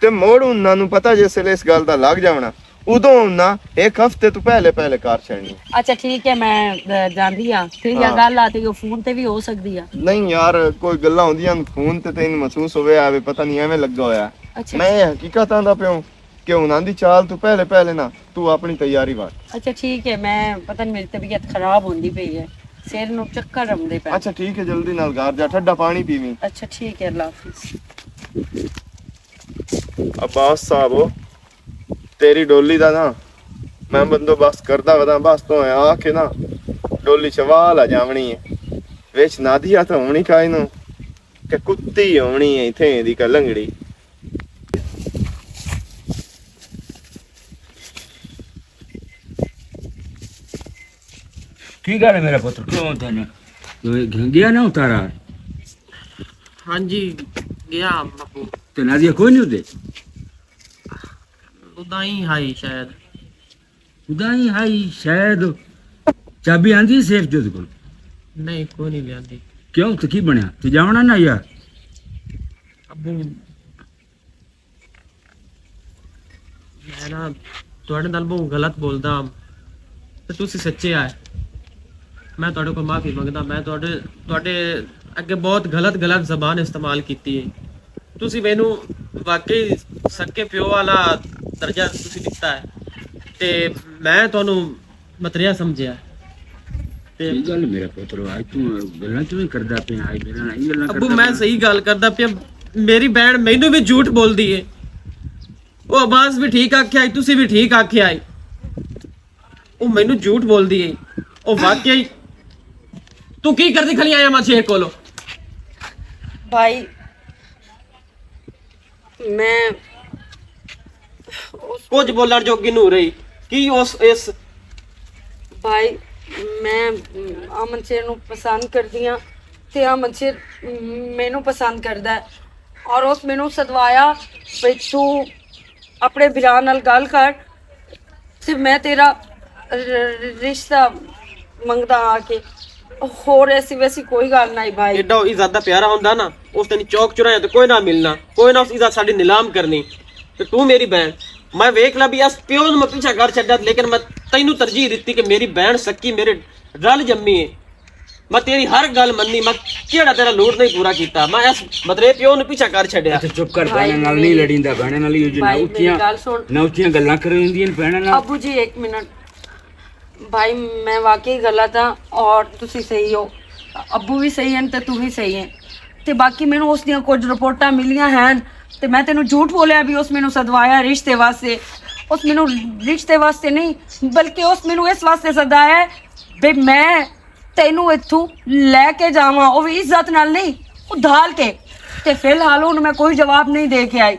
ਤੇ ਮੋੜ ਉਹਨਾਂ ਨੂੰ ਪਤਾ ਜਿਸ ਵੇਲੇ ਇਸ ਗੱਲ ਦਾ ਲੱਗ ਜਾਵਣਾ ਉਦੋਂ ਉਹਨਾਂ ਇੱਕ ਹਫ਼ਤੇ ਤੋਂ ਪਹਿਲੇ ਕਰ ਛੱਡਣੀ ਅੱਛਾ ਠੀਕ ਹੈ ਮੈਂ ਜਾਂਦੀ ਆ ਫਿਰ ਇਹ ਗੱਲ ਆ ਤੇ ਉਹ ਫੋਨ ਤੇ ਵੀ ਹੋ ਸਕਦੀ ਆ ਨਹੀਂ ਯਾਰ ਕੋਈ ਗੱਲਾਂ ਹੁੰਦੀਆਂ ਫੋਨ ਤੇ ਤੈਨੂੰ ਮਹਿਸੂਸ ਹੋਵੇ ਆਵੇ ਪਤਾ ਨਹੀਂ ਐਵੇਂ ਲੱਗਾ ਹੋਇਆ ਅੱਛਾ ਮੈਂ ਇਹ ਹਕੀਕਤ ਆਂਦਾ ਪਿਆ ਕਿ ਉਹਨਾਂ ਦੀ ਚਾਲ ਤੋਂ ਪਹਿਲੇ ਨਾ ਤੂੰ ਆਪਣੀ ਤਿਆਰੀ ਕਰ ਅੱਛਾ ਠੀਕ ਹੈ ਮੈਂ ਪਤਾ ਨਹੀਂ ਮੇਰੀ ਤਬੀਅਤ ਖਰਾਬ ਹੁੰਦੀ ਪਈ ਹੈ ਸਿਰ ਨੂੰ ਚੱਕਰ ਆਉਂਦੇ ਪਏ ਅੱਛਾ ਠੀਕ ਹੈ ਜਲਦੀ ਨਾਲ ਘਰ ਜਾ ਠੰਡਾ ਪਾਣੀ ਪੀਵੀਂ ਅੱਛਾ ਠੀਕ ਹੈ ਅੱਲਾ ਹਾਫਿਜ਼ ਅਬਾਸ ਸਾਹਿਬ ਤੇਰੀ ਡੋਲੀ ਦਾ ਨਾ ਮੈਂ ਬੰਦੋਬਸਤ ਕਰਦਾ ਵਦਾ ਬਸ ਤੋਂ ਆ ਕੇ ਨਾ ਡੋਲੀ ਚਵਾਲ ਆ ਜਾਵਣੀ ਹੈ ਵਿੱਚ ਨਾਦੀਆ ਤਾਂ ਹੋਣੀ ਕਾਇ ਨੂੰ ਕਿ ਕੁੱਤੀ ਹੋਣੀ ਹੈ ਇਥੇ ਦੀ ਕਲੰਗੜੀ की गल है मेरा पुत्र क्यों तेने गया ना उतारा हाँ जी गया अब्बू ते नादिया कोई नहीं उदे उदाई हाई शायद उदाई हाई शायद चाबी आंदी सेफ जो को नहीं कोई नहीं लियांदी क्यों तो की बनया तू जावना ना यार अब्बू मैं ना ਤੁਹਾਡੇ ਨਾਲ ਬਹੁਤ ਗਲਤ ਬੋਲਦਾ ਤੇ ਤੁਸੀਂ ਸੱਚੇ ਆਏ ਮੈਂ ਤੁਹਾਡੇ ਕੋਲ ਮਾਫੀ ਮੰਗਦਾ ਮੈਂ ਤੁਹਾਡੇ ਅੱਗੇ ਬਹੁਤ ਗਲਤ ਜ਼ਬਾਨ ਇਸਤੇਮਾਲ ਕੀਤੀ ਹੈ ਤੁਸੀਂ ਮੈਨੂੰ ਵਾਕਈ ਸੱਕੇ ਪਿਓ ਵਾਲਾ ਦਰਜਾ ਤੁਸੀਂ ਦਿੱਤਾ ਹੈ ਤੇ ਮੈਂ ਤੁਹਾਨੂੰ ਮਤਰਿਆ ਸਮਝਿਆ ਤੇ की गल मेरा पुत्र आज तू गल्ला क्यों करदा पे आज मेरा नहीं गल्ला ਅੱਬੂ ਮੈਂ ਸਹੀ ਗੱਲ ਕਰਦਾ ਪਿਆ ਮੇਰੀ ਭੈਣ ਮੈਨੂੰ ਵੀ ਝੂਠ ਬੋਲਦੀ ਏ ਉਹ ਆਵਾਜ਼ ਵੀ ਠੀਕ ਆਖਿਆ ਤੁਸੀਂ ਵੀ ਠੀਕ ਆਖਿਆ ਉਹ ਮੈਨੂੰ ਝੂਠ ਬੋਲਦੀ ਏ ਉਹ ਵਾਕਈ ਤੂੰ ਕੀ ਕਰਦੀ ਖਲੀ ਆਇਆ ਮਾ ਸ਼ੇਰ ਕੋਲੋਂ ਭਾਈ ਮੈਂ ਕੁਝ ਬੋਲਣ ਜੋਗੀ ਨੂੰ ਰਹੀ ਕੀ ਉਸ ਇਸ ਭਾਈ ਮੈਂ ਅਮਨ ਸ਼ੇਰ ਨੂੰ ਪਸੰਦ ਕਰਦੀ ਆ ਤੇ ਅਮਨ ਸ਼ੇਰ ਮੈਨੂੰ ਪਸੰਦ ਕਰਦਾ ਹੈ ਔਰ ਉਸ ਮੈਨੂੰ ਸਦਵਾਇਆ ਵੀ ਤੂੰ ਆਪਣੇ ਵੀਰਾਂ ਨਾਲ ਗੱਲ ਕਰ ਤੇ ਮੈਂ ਤੇਰਾ ਰਿਸ਼ਤਾ ਮੰਗਦਾ ਆ ਕੇ ਹੋਰ ਐਸੀ ਵੈਸੀ ਕੋਈ ਗੱਲ ਨਹੀਂ ਭਾਈ ਐਡਾ ਉਹ ਜ਼ਿਆਦਾ ਪਿਆਰਾ ਹੁੰਦਾ ਨਾ ਉਸ ਤੈਨੂੰ ਚੌਕ ਚੁਰਾਇਆ ਤੇ ਕੋਈ ਨਾ ਮਿਲਣਾ ਕੋਈ ਨਾ ਉਸ ਇਜ਼ਤ ਸਾਡੀ ਨਿਲਾਮ ਕਰਨੀ ਤੇ ਤੂੰ ਮੇਰੀ ਭੈਣ ਮੈਂ ਵੇਖ ਲਾ ਵੀ ਇਸ ਪਿਓ ਨੂੰ ਮੈਂ ਪਿੱਛਾ ਕਰ ਛੱਡਿਆ ਲੇਕਿਨ ਮੈਂ ਤੈਨੂੰ ਤਰਜੀਹ ਦਿੱਤੀ ਕਿ ਮੇਰੀ ਭੈਣ ਸੱਕੀ ਮੇਰੇ ਰਲ ਜੰਮੀ ਹੈ ਮੈਂ ਤੇਰੀ ਹਰ ਗੱਲ ਮੰਨੀ ਮੈਂ ਕਿਹੜਾ ਤੇਰਾ ਲੋੜ ਨਹੀਂ ਪੂਰਾ ਕੀਤਾ ਮੈਂ ਇਸ ਮਤਰੇ ਪਿਓ ਨੂੰ ਪਿੱਛਾ ਕਰ ਛੱਡਿਆ अच्छा चुप कर बहन नाल नहीं लड़ींदा बहन नाल ही जो भाई, मेरी गल सुन। नौचियां गल्लां करिंदियां बहन नाल अबू जी एक मिनट भाई मैं वाकई गलत हाँ और तुसी सही हो अबू भी सही हैं ते तू भी सही है ते बाकी मैनू उस दियां कुछ रिपोर्टां मिलियां हैं ते मैं तेनू झूठ बोलिया भी उस मैनू सदवाया रिश्ते वास्ते उस मैनू रिश्ते वास्ते नहीं बल्कि उस मैनू इस वास्ते सदाया भी मैं तेनू इत्थों लैके जावां वो भी इज्जत नाल नहीं उधाल के ते फिलहाल उन्हें मैं कोई जवाब नहीं दे के आई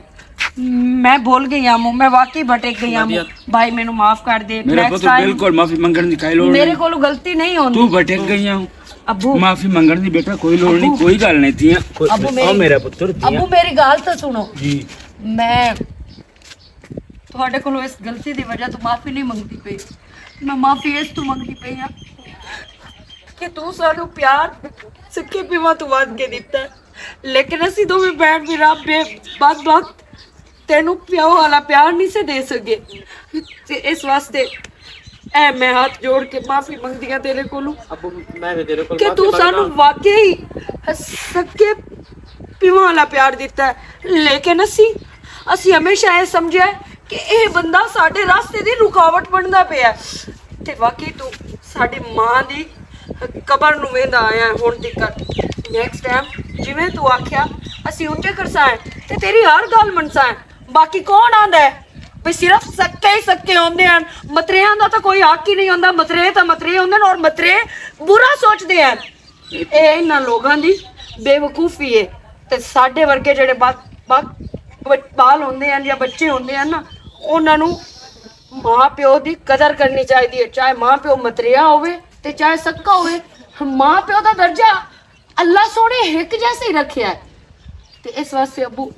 मैं भूल गई हूँ मैं वाकई भटक गई हूँ भाई मैनू माफ कर दे मेरा Next पुत्र time बिल्कुल माफी मंगण दी काई लोड़ मेरे नहीं को गलती नहीं होती तू भटक गई हूं अबू माफी मंगण दी बेटा कोई लोड़ नहीं कोई गल नहीं थी अबू ओ मेरा पुत्र अबू मेरी गल तो सुनो जी मैं ਤੁਹਾਡੇ ਕੋਲੋਂ ਇਸ ਗਲਤੀ ਦੀ ਵਜ੍ਹਾ ਤੋਂ ਮਾਫੀ ਨਹੀਂ ਮੰਗਦੀ ਪਈ ਮੈਂ ਮਾਫੀ ਇਸ ਤੋਂ ਮੰਗਦੀ ਪਈ ਆ ਕਿ ਤੂੰ ਸਾਨੂੰ ਪਿਆਰ ਸੱਕੇ ਪਿਵਾ ਤੋਂ ਵੱਧ ਕੇ ਦਿੱਤਾ ਹੈ। ਲੇਕਿਨ ਅਸੀਂ ਦੋਵੇਂ ਭੈਣ ਭਰਾ ਬਦ ਤੈਨੂੰ ਪਿਓ ਵਾਲਾ ਪਿਆਰ ਨਹੀਂ ਸੇ ਦੇ ਸਕੇ ਤੇ ਇਸ ਵਾਸਤੇ ਐ ਮੈਂ ਹੱਥ ਜੋੜ ਕੇ ਮਾਫੀ ਮੰਗਦੀ ਆ ਤੇਰੇ ਕੋਲੋਂ ਅਬੂ ਮੈਂ ਵੀ ਤੇਰੇ ਕੋਲ ਕਿ ਤੂੰ ਸਾਨੂੰ ਵਾਕਈ ਸੱਕੇ ਪਿਵਾ ਵਾਲਾ ਪਿਆਰ ਦਿੱਤਾ ਹੈ। ਲੇਕਿਨ ਅਸੀਂ ਹਮੇਸ਼ਾ ਇਹ ਸਮਝਿਆ ਕਿ ਇਹ ਬੰਦਾ ਸਾਡੇ ਰਾਸਤੇ ਦੀ ਰੁਕਾਵਟ ਬਣਦਾ ਪਿਆ ਤੇ ਵਾਕਈ ਤੂੰ ਸਾਡੀ ਮਾਂ ਦੀ ਕਬਰ ਨੂੰ ਵੇਂਦਾ ਆਇਆ ਹੁਣ ਤੱਕ। ਨੈਕਸਟ ਟਾਈਮ ਜਿਵੇਂ ਤੂੰ ਆਖਿਆ ਅਸੀਂ ਉਂਝੇ ਕਰਸਾਂ ਤੇ ਤੇਰੀ ਹਰ ਗੱਲ ਮੰਨਸਾਂ। ਬਾਕੀ ਕੌਣ ਆਂਦਾ ਹੈ ਵੀ ਸਿਰਫ ਸੱਕੇ ਹੀ ਸੱਕੇ ਹੁੰਦੇ ਹਨ, ਮਤਰੇਆਂ ਦਾ ਤਾਂ ਕੋਈ ਹੱਕ ਹੀ ਨਹੀਂ ਹੁੰਦਾ। ਮਤਰੇ ਤਾਂ ਮਤਰੇ ਹੁੰਦੇ ਨੇ ਔਰ ਮਤਰੇ ਬੁਰਾ ਸੋਚਦੇ ਹਨ। ਇਹ ਇਹਨਾਂ ਲੋਕਾਂ ਦੀ ਬੇਵਕੂਫੀ ਹੈ ਤੇ ਸਾਡੇ ਵਰਗੇ ਜਿਹੜੇ ਬਾਲ ਹੁੰਦੇ ਹਨ ਜਾਂ ਬੱਚੇ ਹੁੰਦੇ ਹਨ ਨਾ, ਉਹਨਾਂ ਨੂੰ ਮਾਂ ਪਿਓ ਦੀ ਕਦਰ ਕਰਨੀ ਚਾਹੀਦੀ ਹੈ, ਚਾਹੇ ਮਾਂ ਪਿਓ ਮਤਰਿਆ ਹੋਵੇ ਤੇ ਚਾਹੇ ਸੱਕਾ ਹੋਵੇ। ਮਾਂ ਪਿਓ ਦਾ ਦਰਜਾ ਅੱਲਾ ਸੋਹਣੇ ਇੱਕ ਜੈਸੇ ਹੀ ਰੱਖਿਆ ਹੈ ਤੇ ਇਸ ਵਾਸਤੇ ਅੱਬੂ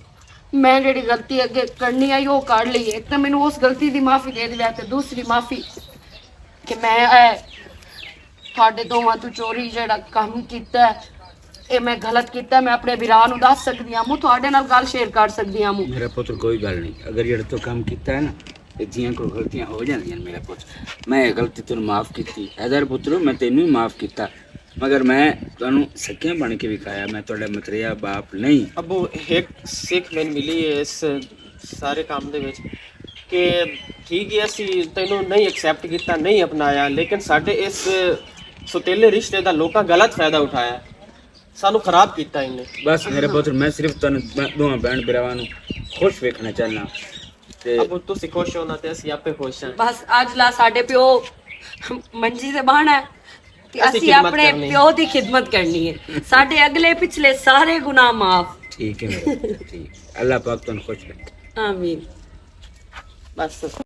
ਮੈਂ ਜਿਹੜੀ ਗਲਤੀ ਅੱਗੇ ਕਰਨੀ ਆਈ ਉਹ ਕਰ ਲਈ। ਇੱਕ ਤਾਂ ਮੈਨੂੰ ਉਸ ਗਲਤੀ ਦੀ ਮਾਫੀ ਦੇ ਦਿਆ ਤੇ ਦੂਸਰੀ ਮਾਫੀ ਕਿ ਮੈਂ ਤੁਹਾਡੇ ਦੋਵਾਂ ਤੋਂ ਚੋਰੀ ਜਿਹੜਾ ਕੰਮ ਕੀਤਾ ਇਹ ਮੈਂ ਗਲਤ ਕੀਤਾ। ਮੈਂ ਆਪਣੇ ਵੀਰਾਂ ਨੂੰ ਦੱਸ ਸਕਦੀ ਹਾਂ, ਮੈਂ ਤੁਹਾਡੇ ਨਾਲ ਗੱਲ ਸ਼ੇਅਰ ਕਰ ਸਕਦੀ ਹਾਂ। ਮੇਰਾ ਪੁੱਤਰ ਕੋਈ ਗੱਲ ਨਹੀਂ, ਅਗਰ ਜਿਹੜਾ ਤੂੰ ਕੰਮ ਕੀਤਾ ਹੈ ਨਾ ਤੇ ਜੀਆਂ ਕੋਈ ਗਲਤੀਆਂ ਹੋ ਜਾਂਦੀਆਂ ਨੇ ਮੇਰਾ ਪੁੱਤ। ਮੈਂ ਇਹ ਗਲਤੀ ਤੈਨੂੰ ਮਾਫ ਕੀਤੀ ਹੈਦਰ ਪੁੱਤਰੋ, ਮੈਂ ਤੈਨੂੰ ਹੀ ਮਾਫ ਕੀਤਾ, ਮਗਰ ਮੈਂ ਤੁਹਾਨੂੰ ਸੱਕਿਆਂ ਬਣ ਕੇ ਵਿਖਾਇਆ। ਮੈਂ ਤੁਹਾਡਾ ਮਤਰਿਆ ਬਾਪ ਨਹੀਂ। ਅਬੂ ਇੱਕ ਸਿੱਖ ਮੈਨੂੰ ਮਿਲੀ ਹੈ ਇਸ ਸਾਰੇ ਕੰਮ ਦੇ ਵਿੱਚ ਕਿ ਠੀਕ ਹੈ ਅਸੀਂ ਤੈਨੂੰ ਨਹੀਂ ਐਕਸੈਪਟ ਕੀਤਾ, ਨਹੀਂ ਅਪਣਾਇਆ, ਲੇਕਿਨ ਸਾਡੇ ਇਸ ਸੁਤੇਲੇ ਰਿਸ਼ਤੇ ਦਾ ਲੋਕਾਂ ਗਲਤ ਫਾਇਦਾ ਉਠਾਇਆ, ਸਾਨੂੰ ਖਰਾਬ ਕੀਤਾ ਇਹਨੇ। ਬਸ ਮੇਰੇ ਪੁੱਤਰ ਮੈਂ ਸਿਰਫ ਤੁਹਾਨੂੰ ਦੋਵਾਂ ਭੈਣ ਭਰਾਵਾਂ ਨੂੰ ਖੁਸ਼ ਵੇਖਣਾ ਚਾਹੁੰਦਾ ਤੇ ਅਬੂ ਤੁਸੀਂ ਖੁਸ਼ ਹੋ ਨਾ ਤੇ ਅਸੀਂ ਆਪੇ ਖੁਸ਼ ਹਾਂ। ਬਸ ਅੱਜ ਲਾ ਸਾਡੇ ਪਿਓ ਮੰਜੀ ਤੇ ਬਾਣਾ ਤੇ ਅਸੀਂ ਅਸੀਂ ਖਿਦਮਤ ਆਪਣੇ ਕਰਨੀ। ਪਿਓ ਦੀ ਖਿਦਮਤ ਕਰਨੀ ਹੈ। ਸਾਡੇ ਅਗਲੇ ਪਿਛਲੇ ਸਾਰੇ ਗੁਨਾਹ ਮਾਫ। ਠੀਕ ਹੈ ਮੇਰਾ ਪੁੱਤਰ, ਠੀਕ। ਅੱਲਾਹ ਪਾਕ ਤੁਹਾਨੂੰ ਖੁਸ਼ ਰੱਖੇ। ਆਮੀਨ। ਬਸ